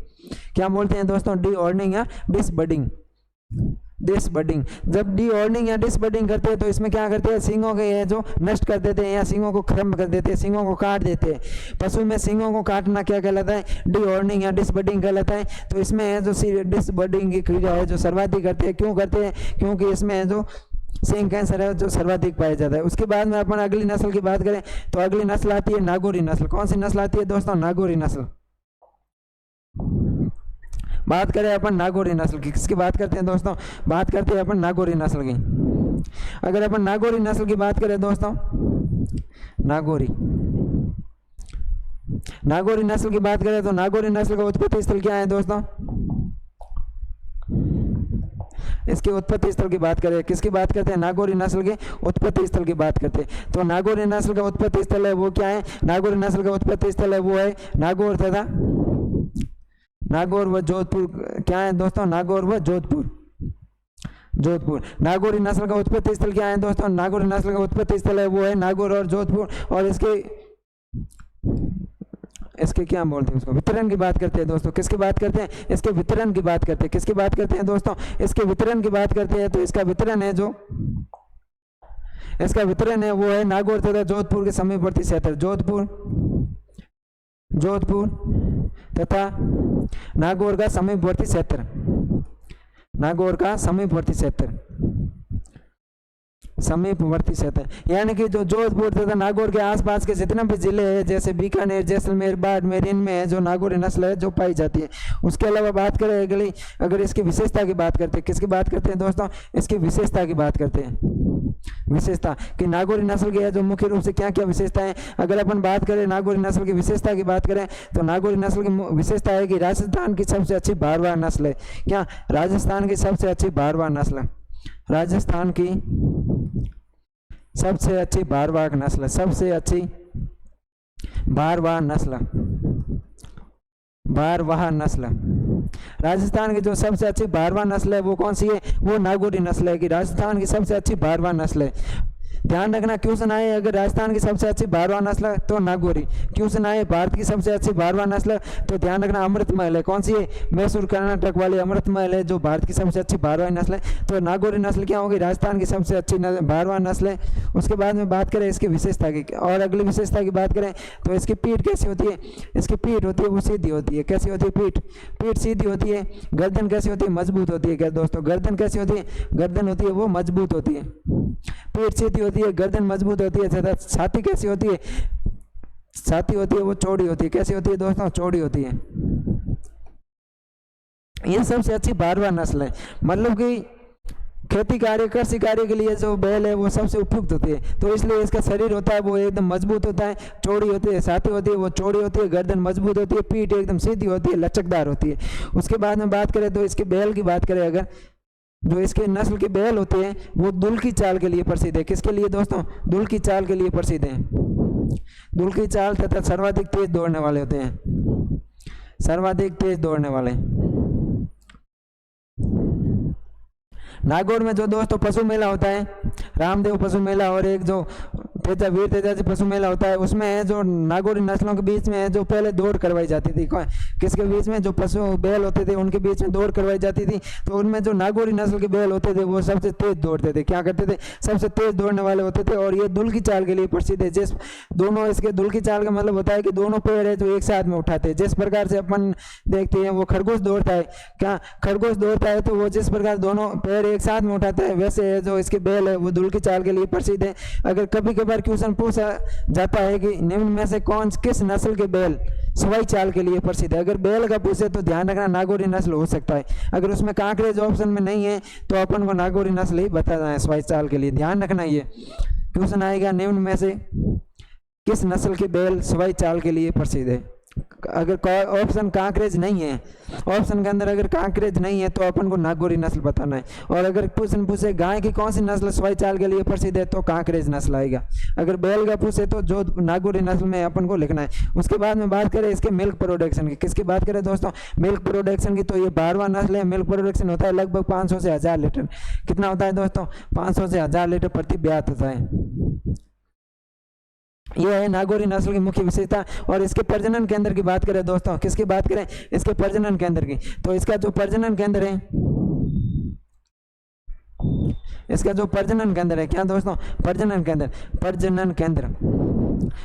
क्या बोलते हैं दोस्तों, डी ऑर्डनिंग या डिसबडिंग। डिसबडिंग, जब डी ऑर्डनिंग या डिसबडिंग करते हैं तो इसमें क्या करते हैं, सींगों के ये जो नष्ट कर देते हैं या सींगों को खत्म कर देते हैं, सींगों को काट देते हैं। पशु में सींगों को काटना क्या कहलाता है, डी ऑर्डनिंग या डिसबडिंग कहलाता है। तो इसमें है जो डिसबडिंग की क्रिया है जो सर्वाधिक करते हैं। क्यों करते हैं, क्योंकि इसमें है जो सींग कैंसर है जो सर्वाधिक पाया जाता है। उसके बाद में अपन अगली नस्ल की बात करें तो अगली नस्ल आती है नागौरी नस्ल। कौन सी नस्ल आती है दोस्तों, नागौरी नस्ल। बात करें अपन नागौरी नस्ल की, किसकी बात करते हैं दोस्तों, बात करते हैं अपन नागौरी नस्ल की। अगर अपन नागौरी नस्ल की बात करें दोस्तों, नागौरी नस्ल की बात करें तो नागौरी नस्ल का उत्पत्ति स्थल क्या है दोस्तों, इसके उत्पत्ति स्थल की बात करें, किसकी बात करते हैं, नागौरी नस्ल के उत्पत्ति स्थल की बात करते हैं। तो नागौरी नस्ल का उत्पत्ति स्थल है वो क्या है, नागौरी नस्ल का उत्पत्ति स्थल है वो है नागौर तथा नागौर व जोधपुर। क्या है दोस्तों, नागौर व जोधपुर। नागौरी नस्ल का उत्पत्ति स्थल क्या है दोस्तों, नागौरी नस्ल का उत्पत्ति स्थल है वो है नागौर और जोधपुर। और इसके क्या बोलते हैं, उसको वितरण की बात करते हैं दोस्तों। किसकी बात करते हैं, इसके वितरण की बात करते हैं। किसकी बात करते हैं दोस्तों, इसके वितरण की बात करते हैं। तो इसका वितरण है जो इसका वितरण है वो है नागौर तथा जोधपुर के समीपवर्ती क्षेत्र, जोधपुर तथा नागौर का समीपवर्ती क्षेत्र, नागौर का समीपवर्ती क्षेत्र यानी कि जो जोधपुर तथा नागौर के आसपास के जितने भी जिले हैं जैसे बीकानेर, जैसलमेर, बाड़मेर, इनमें है जो नागौरी नस्ल है जो पाई जाती है। उसके अलावा बात करें अगली, अगर इसकी विशेषता की बात करते हैं, किसकी बात करते हैं दोस्तों, इसकी विशेषता की बात करते हैं। विशेषता कि नागौरी नस्ल की है जो मुख्य रूप से क्या क्या विशेषता है। अगर अपन बात करें नागौरी नस्ल की विशेषता की बात करें तो नागौरी नस्ल की विशेषता है कि राजस्थान की सबसे अच्छी भारवाह नस्ल है। क्या, राजस्थान की सबसे अच्छी भारवाह नस्ल, राजस्थान की सबसे अच्छी भारवाह नस्ल, सबसे अच्छी भारवाह नस्ल। राजस्थान की जो सबसे अच्छी भारवाह नस्ल है वो कौन सी है, वो नागौरी नस्ल है कि राजस्थान की सबसे अच्छी भारवाह नस्ल है। ध्यान रखना क्वेश्चन आए अगर राजस्थान की सबसे अच्छी भारवाह नस्ल तो नागौरी, क्वेश्चन आए भारत की सबसे अच्छी भारवाह नस्ल तो ध्यान रखना अमृतमहल है। कौन सी है? मैसूर कर्नाटक वाली अमृतमहल है जो भारत की सबसे अच्छी भारवाही नस्ल है। तो नागौरी नस्ल क्या होगी? राजस्थान की सबसे अच्छी भारवाह नस्ल है। उसके बाद में बात करें इसकी विशेषता की, और अगली विशेषता की बात करें तो इसकी पीठ कैसी होती है? इसकी पीठ होती है वो सीधी होती है। कैसी होती है? पीठ सीधी होती है। गर्दन कैसी होती है? मजबूत होती है। क्या दोस्तों? गर्दन कैसी होती है? गर्दन होती है वो मजबूत होती है। पीठ सीधी होती है, गर्दन मजबूत होती है तथा छाती कैसी होती है? छाती होती है वो चौड़ी होती है। कैसी होती है दोस्तों? चौड़ी होती है। ये सबसे अच्छी भारवाह नस्ल है, मतलब कि खेती कार्य कृषि कार्य के लिए जो बैल है वो सबसे उपयुक्त होती है। तो इसलिए इसका शरीर होता है वो एकदम मजबूत होता है, चौड़ी होती है, छाती होती है वो चौड़ी होती है, गर्दन मजबूत होती है, पीठ एकदम सीधी होती है, लचकदार होती है। उसके बाद में बात करें तो इसके बैल की बात करें अगर, जो इसके नस्ल के बैल होते हैं वो दुल की चाल के लिए प्रसिद्ध है। किसके लिए दोस्तों? दुल की चाल के लिए प्रसिद्ध है। दुल की चाल तथा सर्वाधिक तेज दौड़ने वाले होते हैं, सर्वाधिक तेज दौड़ने वाले। नागौर में जो दोस्तों पशु मेला होता है, रामदेव पशु मेला, और एक जो वीर तेजाजी पशु मेला होता है, उसमें है जो नागौरी नस्लों के बीच में है जो पहले दौड़ करवाई जाती थी। किसके बीच में? जो पशु बैल होते थे उनके बीच में दौड़ करवाई जाती थी। तो उनमें जो नागौरी नस्ल के बैल होते थे वो सबसे तेज दौड़ते थे। क्या करते थे? सबसे तेज दौड़ने वाले होते थे। और ये दुल की चाल के लिए प्रसिद्ध है। जिस दोनों इसके दुल की चाल का मतलब होता है कि दोनों पैर है जो एक साथ में उठाते हैं। जिस प्रकार से अपन देखते हैं वो खरगोश दौड़ता है, क्या खरगोश दौड़ता है तो वो जिस प्रकार दोनों पैर एक साथ में उठाता है, वैसे जो इसके बैल है वो दुल की चाल के लिए प्रसिद्ध है। अगर कभी कभार क्वेश्चन पूछा जाता है कि निम्न में से किस नस्ल के बैल सवाई चाल के लिए प्रसिद्ध है, अगर बैल का पूछे तो ध्यान रखना नागौरी नस्ल हो सकता है। अगर उसमें कांकरेज ऑप्शन में नहीं है तो अपन को नागौरी नस्ल ही बताना है सवाई चाल के लिए। ध्यान रखना, ये क्वेश्चन आएगा निम्न में से किस नस्ल के बैल सवाई चाल के लिए प्रसिद्ध है। अगर ऑप्शन कांकरेज नहीं है, ऑप्शन के अंदर अगर कांकरेज नहीं है तो अपन को नागौरी नस्ल बताना है। और अगर क्वेश्चन पूछे गाय की कौन सी नस्ल सवाई चाल के लिए प्रसिद्ध है तो कांकरेज नस्ल आएगा। अगर बैल का पूछे तो जो नागौरी नस्ल में अपन को लिखना है। उसके बाद में बात करें इसके मिल्क प्रोडक्शन की, किसकी बात करें दोस्तों? मिल्क प्रोडक्शन की। तो ये भारवाह नस्ल है। मिल्क प्रोडक्शन होता है लगभग 500 से 1000 लीटर। कितना होता है दोस्तों? 500 से 1000 लीटर प्रति ब्यात होता है। यह है नागौरी नस्ल की मुख्य विशेषता। और इसके प्रजनन केंद्र की बात करें दोस्तों, किसकी बात करें? इसके प्रजनन केंद्र की। तो इसका जो प्रजनन केंद्र है, इसका जो प्रजनन केंद्र है, क्या दोस्तों? प्रजनन केंद्र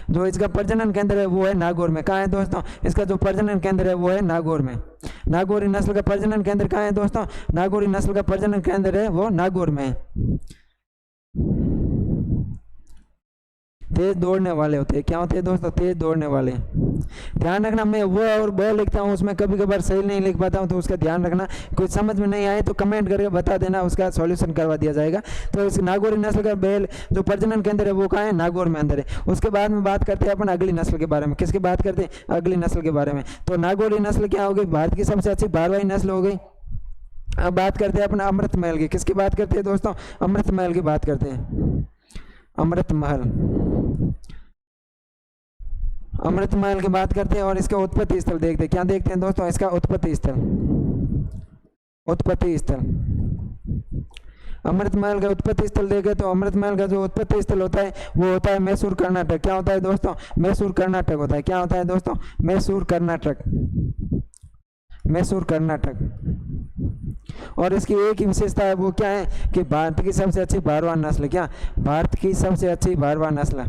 जो इसका प्रजनन केंद्र है वो है नागौर में। कहाँ है दोस्तों? इसका जो प्रजनन केंद्र है वो है नागौर में। नागौरी नस्ल का प्रजनन केंद्र कहाँ है दोस्तों? नागौरी नस्ल का प्रजनन केंद्र है वो नागौर में। तेज दौड़ने वाले होते हैं। क्या होते हैं दोस्तों? तेज दौड़ने वाले। ध्यान रखना, मैं वो और ब लिखता हूँ उसमें कभी कभार सही नहीं लिख पाता हूँ तो उसका ध्यान रखना। कुछ समझ में नहीं आए तो कमेंट करके बता देना, उसका सॉल्यूशन करवा दिया जाएगा। तो इस नागौरी नस्ल का बैल जो प्रजनन केंद्र है वो कहाँ है? नागौर में अंदर है। उसके बाद में बात करते हैं अपन अगली नस्ल के बारे में। किसकी बात करते हैं? अगली नस्ल के बारे में। तो नागौरी नस्ल क्या हो गई? भारत की सबसे अच्छी भारवाही नस्ल हो गई। अब बात करते हैं अपन अमृतमहल की। किसकी बात करते हैं दोस्तों? अमृतमहल की बात करते हैं। अमृतमहल की बात करते हैं और इसका उत्पत्ति स्थल देखते हैं। क्या देखते हैं दोस्तों? इसका उत्पत्ति स्थल। अमृतमहल का उत्पत्ति स्थल देखें तो अमृतमहल का जो उत्पत्ति स्थल होता है वो होता है मैसूर कर्नाटक। क्या होता है दोस्तों? मैसूर कर्नाटक होता है। क्या होता है दोस्तों? मैसूर कर्नाटक। और इसकी एक ही विशेषता है, वो क्या है कि भारत की सबसे अच्छी भारवाह नस्ल। क्या? भारत की सबसे अच्छी भारवाह नस्ल।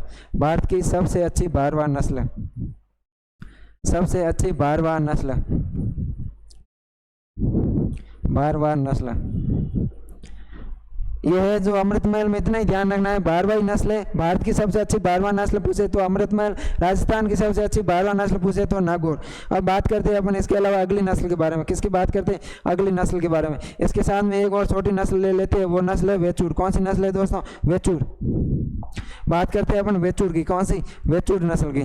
यह है जो अमृतमहल में, इतना ही ध्यान रखना है। भारवाही नस्ल है। भारत की सबसे अच्छी भारवाह नस्ल पूछे तो अमृतमहल, राजस्थान की सबसे अच्छी भारवाह नस्ल पूछे तो नागौर। अब बात करते हैं अपन इसके अलावा अगली नस्ल के बारे में। किसकी बात करते हैं? अगली नस्ल के बारे में। इसके साथ में एक और छोटी नस्ल ले लेते हैं, वो नस्ल है वेचूर। कौन सी नस्ल है दोस्तों? वेचूर। बात करते हैं अपन वेचूर की। कौन सी? वेचूर नस्ल की।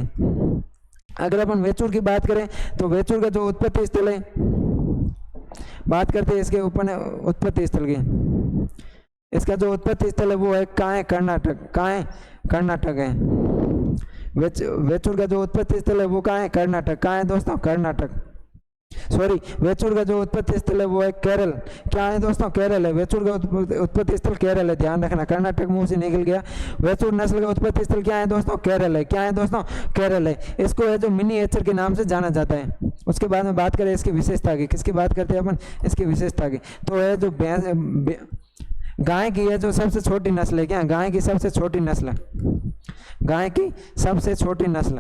अगर अपन वेचूर की बात करें तो वेचूर का जो उत्पत्ति स्थल है, बात करते हैं इसके ऊपर उत्पत्ति स्थल की। इसका जो उत्पत्ति स्थल है वो है कहाँ है? कर्नाटक है। वेचूर का जो उत्पत्ति स्थल है वो कहाँ है? कर्नाटक। कहाँ है दोस्तों? कर्नाटक। सॉरी, वेचूर का जो उत्पत्ति स्थल है वो है केरल। क्या है दोस्तों? केरल है। वेचूर का उत्पत्ति स्थल केरल है, ध्यान रखना, कर्नाटक मुंह से निकल गया। वेचूर नस्ल का उत्पत्ति स्थल क्या है दोस्तों? केरल है। क्या है दोस्तों? केरल है। इसको है जो मिनीएचर के नाम से जाना जाता है। उसके बाद में बात करें इसकी विशेषता की, किसकी बात करते हैं अपन? इसकी विशेषता की। तो है जो गाय की है जो सबसे छोटी नस्ल है। क्या? गाय की सबसे छोटी नस्ल, गाय की सबसे छोटी नस्ल,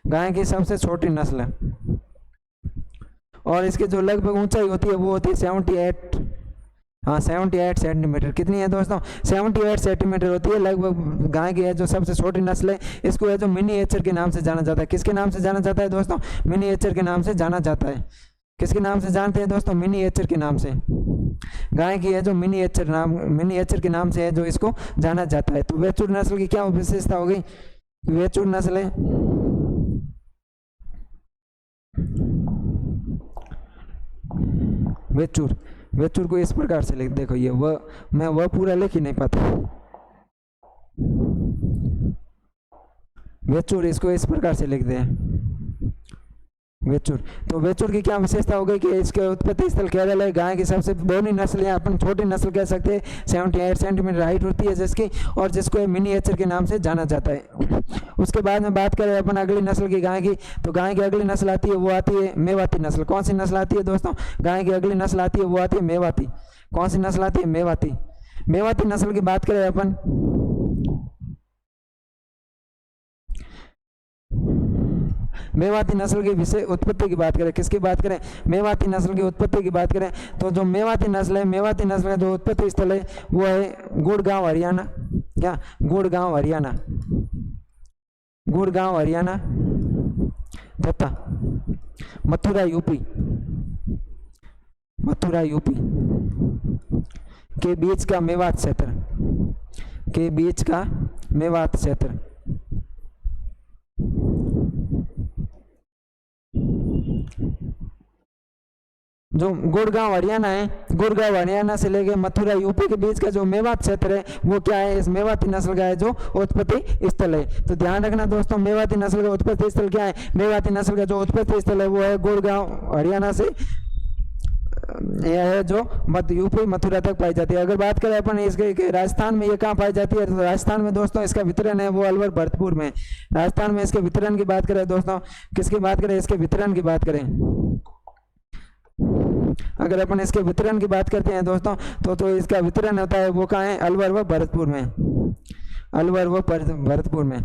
गाय की सबसे छोटी नस्ल। और इसकी जो लगभग ऊंचाई होती है वो होती है 78, हाँ 78 सेंटीमीटर। कितनी है दोस्तों? 78 सेंटीमीटर होती है लगभग। गाय की है जो सबसे छोटी नस्ल है, इसको है जो मिनीएचर के नाम से जाना जाता है। किसके नाम से जाना जाता है दोस्तों? मिनीएचर के नाम से जाना जाता है। किसके नाम से जानते हैं दोस्तों? मिनीएचर के नाम से। गाय की है जो मिनीएचर के नाम से है जो इसको जाना जाता है। तो वेचूर नस्ल की क्या विशेषता हो गई? वेचूर नस्ल है वेचूर को इस प्रकार से लिख, देखो ये मैं पूरा लिख ही नहीं पाता। वेचूर, इसको इस प्रकार से लिख दे, वेचूर। तो वेचूर की क्या विशेषता हो गई कि इसके उत्पत्ति स्थल केरल है। गाय की सबसे बड़ी नस्ल है, अपन छोटी नस्ल कह सकते हैं, 78 सेंटीमीटर हाइट होती है जिसकी, और जिसको मिनीएचर के नाम से जाना जाता है। उसके बाद में बात करें अपन अगली नस्ल की, गाय की, तो गाय की अगली नस्ल आती है वो आती है मेवाती नस्ल। कौन सी नस्ल आती है दोस्तों? गाय की अगली नस्ल आती है वो आती है मेवाती। कौन सी नस्ल आती है? मेवाती। मेवाती नस्ल की बात करें अपन, मेवाती नस्ल की विशेष उत्पत्ति की बात करें, किसकी बात करें? मेवाती नस्ल की उत्पत्ति की बात करें तो जो मेवाती नस्ल है, मेवाती नस्ल का जो उत्पत्ति स्थल है वो है गुड़गांव हरियाणा। क्या? गुड़गांव हरियाणा, गुड़गांव हरियाणा तथा मथुरा यूपी, मथुरा यूपी के बीच का मेवात क्षेत्र, के बीच का मेवात क्षेत्र। जो गुड़गांव हरियाणा है, गुड़गांव हरियाणा से लेके मथुरा यूपी के बीच का जो मेवात क्षेत्र है वो क्या है? इस मेवाती नस्ल का है जो उत्पत्ति स्थल है। तो ध्यान रखना दोस्तों, मेवाती नस्ल का उत्पत्ति स्थल क्या है? मेवाती नस्ल का जो उत्पत्ति स्थल है वो है गुड़गांव हरियाणा से, यह है जो मध्य यूपी मथुरा तक पाई जाती है। अगर बात करें अपन इसके राजस्थान में ये कहाँ पाई जाती है, तो राजस्थान में दोस्तों इसका वितरण है वो अलवर भरतपुर में। राजस्थान में इसके वितरण की बात करें दोस्तों, किसकी बात करें? इसके वितरण की बात करें, अगर अपन इसके वितरण की बात करते हैं दोस्तों तो इसका वितरण होता है वो कहाँ है? अलवर व भरतपुर में, अलवर व भरतपुर में,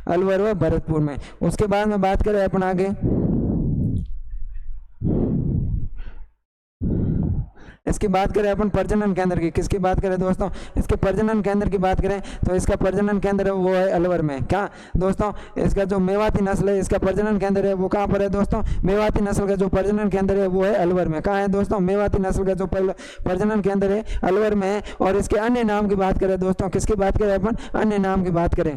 अलवर व भरतपुर में। उसके बाद में बात करें अपन आगे, इसकी बात करें अपन प्रजनन केंद्र की, किसकी बात करें दोस्तों? इसके प्रजनन केंद्र की बात करें तो इसका प्रजनन केंद्र है वो है अलवर में। क्या दोस्तों? इसका जो मेवाती नस्ल है इसका प्रजनन केंद्र है वो कहाँ पर है दोस्तों? मेवाती नस्ल का जो प्रजनन केंद्र है वो है अलवर में। कहाँ है दोस्तों? मेवाती नस्ल का जो प्रजनन केंद्र है अलवर में है। और इसके अन्य नाम की बात करें दोस्तों, किसकी बात करें अपन? अन्य नाम की बात करें,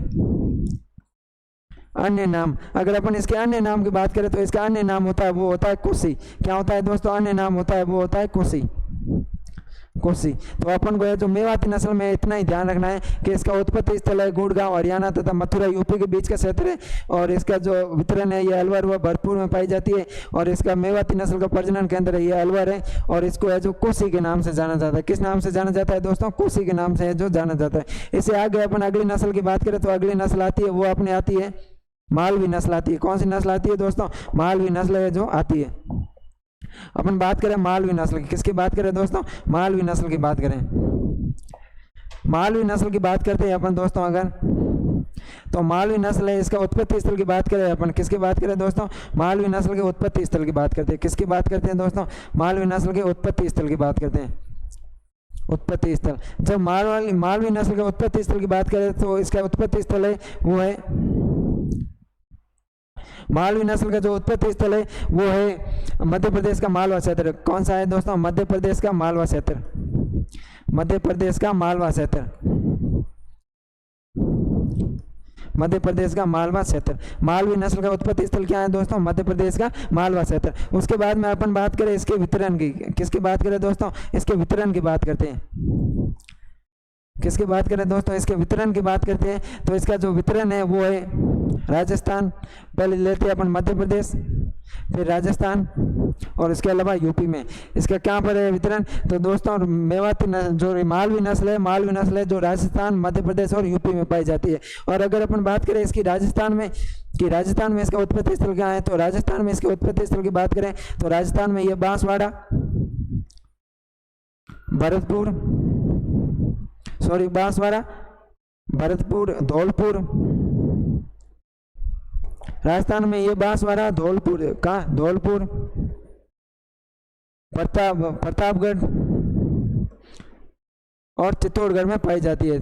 अन्य नाम, अगर अपन इसके अन्य नाम की बात करें तो इसका अन्य नाम होता है वो होता है कोसी। क्या होता है दोस्तों? अन्य नाम होता है वो होता है कोसी, कोसी। तो अपन को है जो मेवाती नस्ल में इतना ही ध्यान रखना है कि इसका उत्पत्ति स्थल है गुड़गांव हरियाणा तथा मथुरा यूपी के बीच का क्षेत्र है, और इसका जो वितरण है ये अलवर व भरतपुर में पाई जाती है, और इसका मेवाती नस्ल का प्रजनन केंद्र है ये अलवर है, और इसको है जो कोसी के नाम से जाना जाता है। किस नाम से जाना जाता है दोस्तों? कोसी के नाम से है जो जाना जाता है। इससे आगे अपन अगली नस्ल की बात करें तो अगली नस्ल आती है वो अपने आती है मालवी नस्ल आती है। कौन सी नस्ल आती है दोस्तों? मालवी नस्ल है जो आती है। अपन बात करें मालवी नस्ल की, किसकी बात करें दोस्तों? मालवी नस्ल की बात करें, मालवी नस्ल की बात करते हैं अपन दोस्तों अगर, तो मालवी नस्ल है इसका उत्पत्ति स्थल की बात करें अपन, किसकी बात करें दोस्तों? मालवी नस्ल के उत्पत्ति स्थल की बात करते हैं। किसकी बात करते हैं दोस्तों? मालवी नस्ल के उत्पत्ति स्थल की बात करते हैं, उत्पत्ति स्थल। जब मालवी नस्ल के उत्पत्ति स्थल की बात करें तो इसका उत्पत्ति स्थल है वो है, मालवी नस्ल का जो उत्पत्ति स्थल है वो है मध्य प्रदेश का मालवा क्षेत्र। कौन सा है दोस्तों? मध्य प्रदेश का मालवा क्षेत्र, मध्य प्रदेश का मालवा क्षेत्र, मध्य प्रदेश का मालवा क्षेत्र। मालवी नस्ल का उत्पत्ति स्थल क्या है दोस्तों? मध्य प्रदेश का मालवा क्षेत्र। उसके बाद में अपन बात करें इसके वितरण की, किसकी बात करें दोस्तों? इसके वितरण की बात करते हैं, किसकी बात करें दोस्तों? इसके वितरण की बात करते हैं। तो इसका जो वितरण है वो है राजस्थान, पहले लेते हैं अपन मध्य प्रदेश, फिर राजस्थान और इसके अलावा यूपी में इसका क्या पर है वितरण। तो दोस्तों मेवाती जो मालवी नस्ल है जो राजस्थान, मध्य प्रदेश और यूपी में पाई जाती है। और अगर अपन बात करें इसकी राजस्थान में इसका उत्पत्ति स्थल क्या है, तो राजस्थान में इसके उत्पत्ति स्थल की बात करें तो राजस्थान में ये बांसवाड़ा, भरतपुर, धौलपुर, राजस्थान में ये बांसवाड़ा, धौलपुर, प्रतापगढ़ और चित्तौड़गढ़ में पाई जाती है।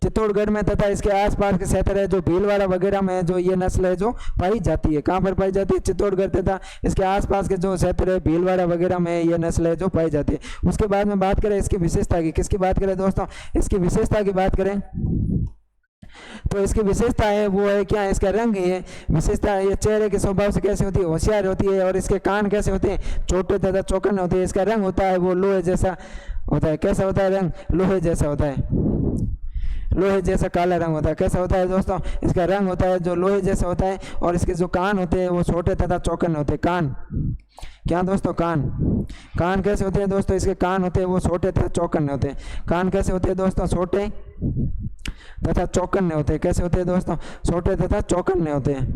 चित्तौड़गढ़ में तथा इसके आसपास के क्षेत्र है जो भीलवाड़ा वगैरह में जो ये नस्ल है जो पाई जाती है। कहाँ पर पाई जाती है, चित्तौड़गढ़ तथा इसके आसपास के जो क्षेत्र है भीलवाड़ा वगैरह में ये नस्ल है जो पाई जाती है। उसके बाद में बात करें इसकी विशेषता की, किसकी बात करें दोस्तों, इसकी विशेषता की बात करें तो इसकी विशेषता है वो है क्या, इसका रंग है विशेषता है। ये चेहरे के स्वभाव से कैसे होती है, होशियार होती है। और इसके कान कैसे होते हैं, छोटे तथा चौकन्ने होते हैं। इसका रंग होता है वो लोहे जैसा होता है। कैसा होता है रंग, लोहे जैसा होता है, लोहे जैसा काला रंग होता है। कैसा होता है दोस्तों, इसका रंग होता है जो लोहे जैसा होता है। और इसके जो कान होते हैं वो छोटे तथा चौकन्ने होते हैं। कान क्या दोस्तों, कान कैसे होते हैं दोस्तों, इसके कान होते हैं वो छोटे तथा चौकन्ने होते हैं। कान कैसे होते हैं दोस्तों, छोटे तथा चौकन्ने होते हैं। कैसे होते हैं दोस्तों, छोटे तथा चौकन्ने होते हैं।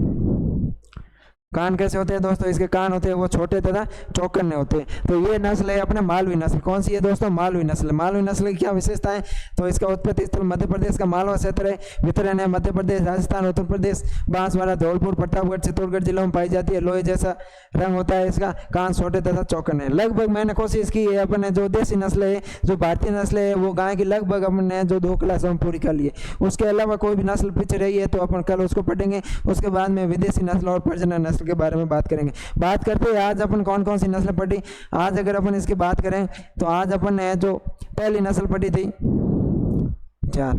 कान कैसे होते हैं दोस्तों, इसके कान होते हैं वो छोटे तथा चौकन्ने होते हैं। तो ये नस्ल है अपने मालवी नस्ल। कौन सी है दोस्तों, मालवी नस्ल। मालवी नस्ल की क्या विशेषता है, तो इसका उत्पत्ति स्थल मध्य प्रदेश का मालवा क्षेत्र है। वितरण है मध्य प्रदेश, राजस्थान, उत्तर प्रदेश, बांसवाड़ा, धौलपुर, प्रतापगढ़, चित्तौड़गढ़ जिलों में पाई जाती है। लोहे जैसा रंग होता है इसका, कान छोटे तथा चौकन्ने। लगभग मैंने कोशिश की है अपने जो देसी नस्ल है, जो भारतीय नस्ल है, वो गाय की लगभग अपने जो 2 क्लास हम पूरी कर लिए। उसके अलावा कोई भी नस्ल पीछे रही है तो अपन कल उसको पढ़ेंगे। उसके बाद में विदेशी नस्ल और प्रजनन नस्ल के बारे में बात करेंगे। बात करते हैं आज अपन कौन कौन सी नस्ल पढ़ी। आज अगर अपन इसकी बात करें तो आज अपन ने जो पहली नस्ल पढ़ी थी 4,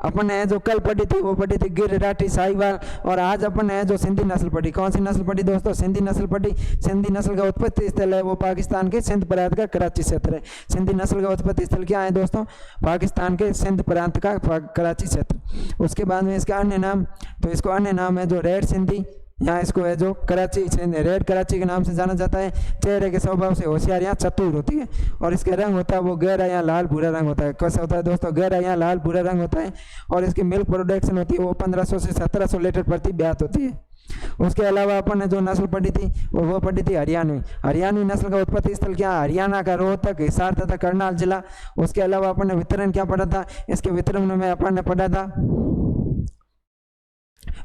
अपन ने जो कल पढ़ी थी वो पढ़ी थी गिर, राठी, साहिवाल। और आज अपन ने जो सिंधी नस्ल पढ़ी। कौन सी नस्ल पढ़ी दोस्तों, सिंधी नस्ल पढ़ी। सिंधी नस्ल का उत्पत्ति स्थल है वो पाकिस्तान के सिंध प्रांत का कराची क्षेत्र है। सिंधी नस्ल का उत्पत्ति स्थल क्या है दोस्तों, पाकिस्तान के सिंध प्रांत का कराची क्षेत्र। उसके बाद में इसका अन्य नाम, तो इसको अन्य नाम है जो रेड सिंधी, यहाँ इसको है जो कराची, रेड कराची के नाम से जाना जाता है। चेहरे के स्वभाव से होशियार या चतुर होती है। और इसका रंग होता है वो गहरा या लाल भूरा रंग होता है। कैसा होता है दोस्तों, गहरा या लाल भूरा रंग होता है। और इसकी मिल्क प्रोडक्शन होती है वो 1500 से 1700 लीटर प्रति ब्यात होती है। उसके अलावा अपन ने जो नस्ल पढ़ी थी वो पढ़ी थी हरियाणवी नस्ल का उत्पत्ति स्थल क्या, हरियाणा का रोहतक, हिसार तथा करनाल जिला। उसके अलावा अपन ने वितरण क्या पढ़ा था, इसके वितरण में अपन ने पढ़ा था,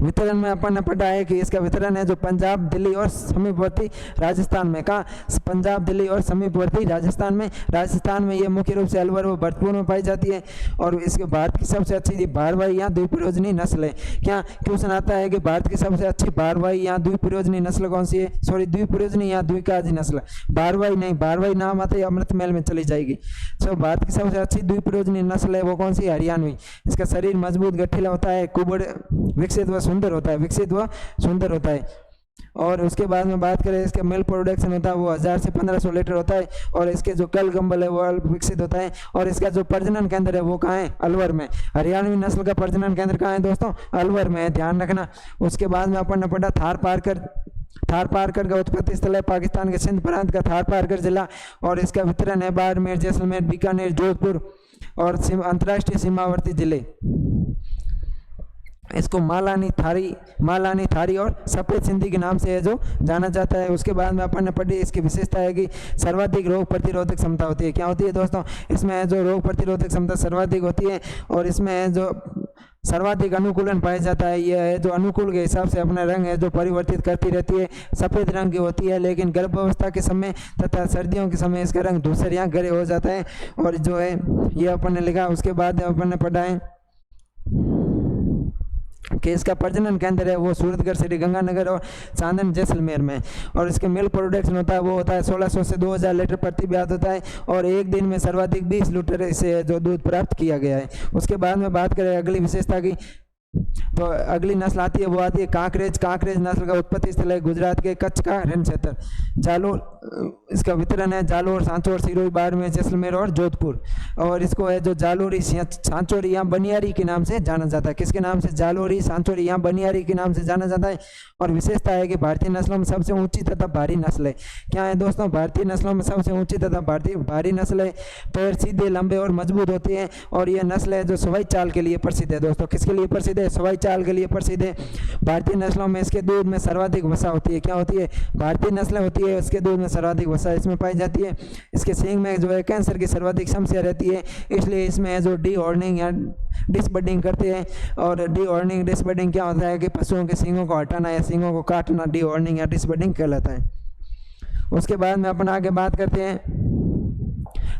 वितरण में अपन ने पढ़ा है कि इसका वितरण है जो पंजाब, दिल्ली और समीपवर्ती राजस्थान में। का पंजाब, दिल्ली और समीपवर्ती राजस्थान में ये मुख्य रूप से अलवर व भरतपुर में पाई जाती है। और इसके भारत की सबसे अच्छी भारवाही या द्विप्रयोजनी नस्ल है। क्या क्वेश्चन आता है कि भारत की सबसे अच्छी भारवाही या द्विप्रयोजनी नस्ल कौन सी है, सॉरी द्विप्रयोजनी या द्विकाजी नस्ल, भारवाही नहीं, भारवाही नाम आते ही अमृत महल में चली जाएगी। तो भारत की सबसे अच्छी द्विप्रयोजनी नस्ल है वो कौन सी, हरियाणवी। इसका शरीर मजबूत गठीला होता है, कुबड़ विकसित व सुंदर होता है। और उसके बाद में बात करें इसके मिल्क प्रोडक्शन होता है वो 1000 से 1500 लीटर होता है। और इसके जो कल गंबल है वो अल्प विकसित होता है। और इसका जो प्रजनन केंद्र है वो कहाँ है, अलवर में। हरियाणवी नस्ल का प्रजनन केंद्र कहाँ है दोस्तों, अलवर में है, ध्यान रखना। उसके बाद में अपन ने पढ़ा थार पारकर का उत्पत्ति स्थल है पाकिस्तान के सिंध प्रांत का थार पारकर जिला। और इसका वितरण है बाड़मेर, जैसलमेर, बीकानेर, जोधपुर और अंतर्राष्ट्रीय सीमावर्ती जिले। इसको मालानी थारी और सफ़ेद सिंधी के नाम से है जो जाना जाता है। उसके बाद में अपन ने पढ़ी इसकी विशेषता है कि सर्वाधिक रोग प्रतिरोधक क्षमता होती है। क्या होती है दोस्तों, इसमें जो रोग प्रतिरोधक क्षमता सर्वाधिक होती है। और इसमें जो सर्वाधिक अनुकूलन पाया जाता है यह है जो अनुकूल के हिसाब से अपना रंग है जो परिवर्तित करती रहती है। सफ़ेद रंग की होती है, लेकिन गर्भावस्था के समय तथा सर्दियों के समय इसका रंग धूसर या गहरे हो जाता है। और जो है ये अपन ने लिखा। उसके बाद अपन ने पढ़ा है कि इसका प्रजनन केंद्र है वो सूरतगढ़, श्री गंगानगर और चांदन, जैसलमेर में। और इसके मिल्क प्रोडक्शन होता है वो होता है 1600 से 2000 लीटर प्रति ब्यात होता है। और एक दिन में सर्वाधिक 20 लीटर से जो दूध प्राप्त किया गया है। उसके बाद में बात करें अगली विशेषता की, तो अगली नस्ल आती है, वो आती है कांकरेज। कांकरेज नस्ल का उत्पत्ति स्थल है गुजरात के कच्छ का रण क्षेत्र। जालोर, इसका वितरण है जालोर, सांचौर, सिरोही, बाड़मेर, जैसलमेर और जोधपुर। और इसको है जो जालोरी, सांचौरी या बनियारी के नाम से जाना जाता है। किसके नाम से? जालोरी, सांचौरी या बनियारी के नाम से जाना जाता है। और विशेषता है कि भारतीय नस्लों में सबसे ऊंची तथा भारी नस्ल है। क्या है दोस्तों? भारतीय नस्लों में सबसे ऊंची तथा भारी नस्ल है। पैर सीधे, लंबे और मजबूत होते हैं। और यह नस्ल है जो सवाई चाल के लिए प्रसिद्ध है। दोस्तों किसके लिए प्रसिद्ध है? सवाई चाल के लिए प्रसिद्ध है। भारतीय नस्लों में इसके दूध में सर्वाधिक वसा होती है। क्या होती है? भारतीय नस्लें होती है, इसके दूध में सर्वाधिक वसा इसमें पाई जाती है। इसके सींग में जो है कैंसर की सर्वाधिक समस्या रहती है, इसलिए इसमें जो डी हॉर्निंग या डिसबडिंग करते हैं। और डी हॉर्निंग डिसबडिंग क्या होता है कि पशुओं के सींगों को हटाना या सींगों को काटना डी हॉर्निंग या डिसबडिंग कहलाता है। उसके बाद में अपन आगे बात करते हैं।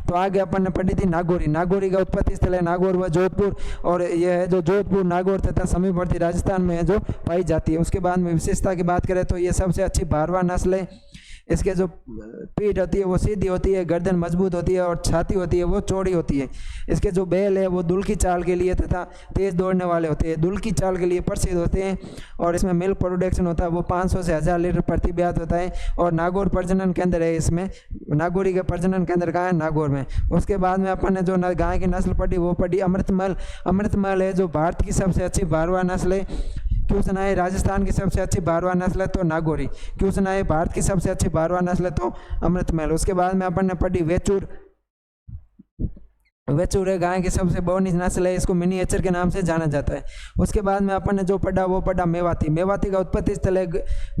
तो आगे अपन ने पढ़ी थी नागौरी। नागौरी का उत्पत्ति स्थल है नागौर व जोधपुर। और यह है जो जोधपुर, नागौर तथा समीपवर्ती राजस्थान में है जो पाई जाती है। उसके बाद में विशेषता की बात करें तो ये सबसे अच्छी भारवा नस्ल है। इसके जो पीठ होती है वो सीधी होती है, गर्दन मजबूत होती है और छाती होती है वो चौड़ी होती है। इसके जो बैल है वो दुल की चाल के लिए तथा तेज़ दौड़ने वाले होते हैं, दुल की चाल के लिए प्रसिद्ध होते हैं। और इसमें मिल्क प्रोडक्शन होता है वो 500 से 1000 लीटर प्रति ब्यात होता है। और नागौर प्रजनन केंद्र है इसमें। नागौरी का प्रजनन केंद्र कहाँ है? नागौर में। उसके बाद में अपन ने जो गाय की नस्ल पढ़ी वो पढ़ी अमृतमल। अमृतमल है जो भारत की सबसे अच्छी भारवा नस्ल है। क्यों सुना है राजस्थान की सबसे अच्छी भारवा नस्ल है? तो नागौरी। क्यों सुना है भारत की सबसे अच्छी भारवा नस्ल है? तो अमृतमल। उसके बाद में अपन ने पढ़ी वेचूर। वेचूर है गाय की सबसे बौनी नस्ल है, इसको मिनीएचर के नाम से जाना जाता है। उसके बाद में अपन ने जो पढ़ा वो पढ़ा मेवाती। मेवाती का उत्पत्ति स्थल है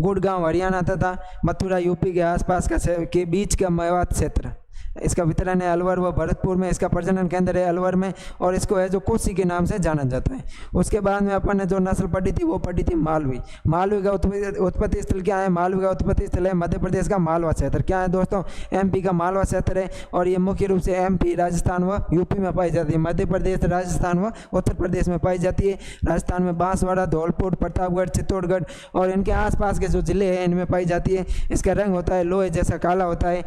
गुड़गांव हरियाणा तथा मथुरा यूपी के आसपास के बीच का मेवात क्षेत्र। इसका वितरण है अलवर व भरतपुर में। इसका प्रजनन केंद्र है अलवर में। और इसको है जो कोसी के नाम से जाना जाता है। उसके बाद में अपन ने जो नस्ल पढ़ी थी वो पढ़ी थी मालवी। मालवी का उत्पत्ति स्थल क्या है? मालवी का उत्पत्ति स्थल है मध्य प्रदेश का मालवा क्षेत्र। क्या है दोस्तों? एमपी का मालवा क्षेत्र है। और ये मुख्य रूप से एमपी, राजस्थान व यूपी में पाई जाती है। मध्य प्रदेश, राजस्थान व उत्तर प्रदेश में पाई जाती है। राजस्थान में बांसवाड़ा, धौलपुर, प्रतापगढ़, चित्तौड़गढ़ और इनके आसपास के जो जिले हैं इनमें पाई जाती है। इसका रंग होता है लोहे जैसा काला होता है।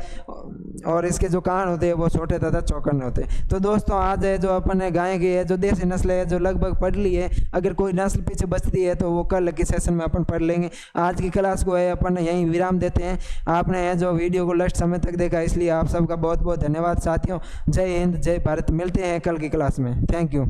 और इसके जो कान होते हैं वो छोटे तथा चौकन्ने होते हैं। तो दोस्तों आज है जो अपन ने गाय की है जो देसी नस्ल है जो लगभग पढ़ ली है। अगर कोई नस्ल पीछे बचती है तो वो कल के सेशन में अपन पढ़ लेंगे। आज की क्लास को है अपन यहीं विराम देते हैं। आपने है जो वीडियो को लास्ट समय तक देखा इसलिए आप सबका बहुत बहुत धन्यवाद साथियों। जय हिंद, जय भारत। मिलते हैं कल की क्लास में। Thank you.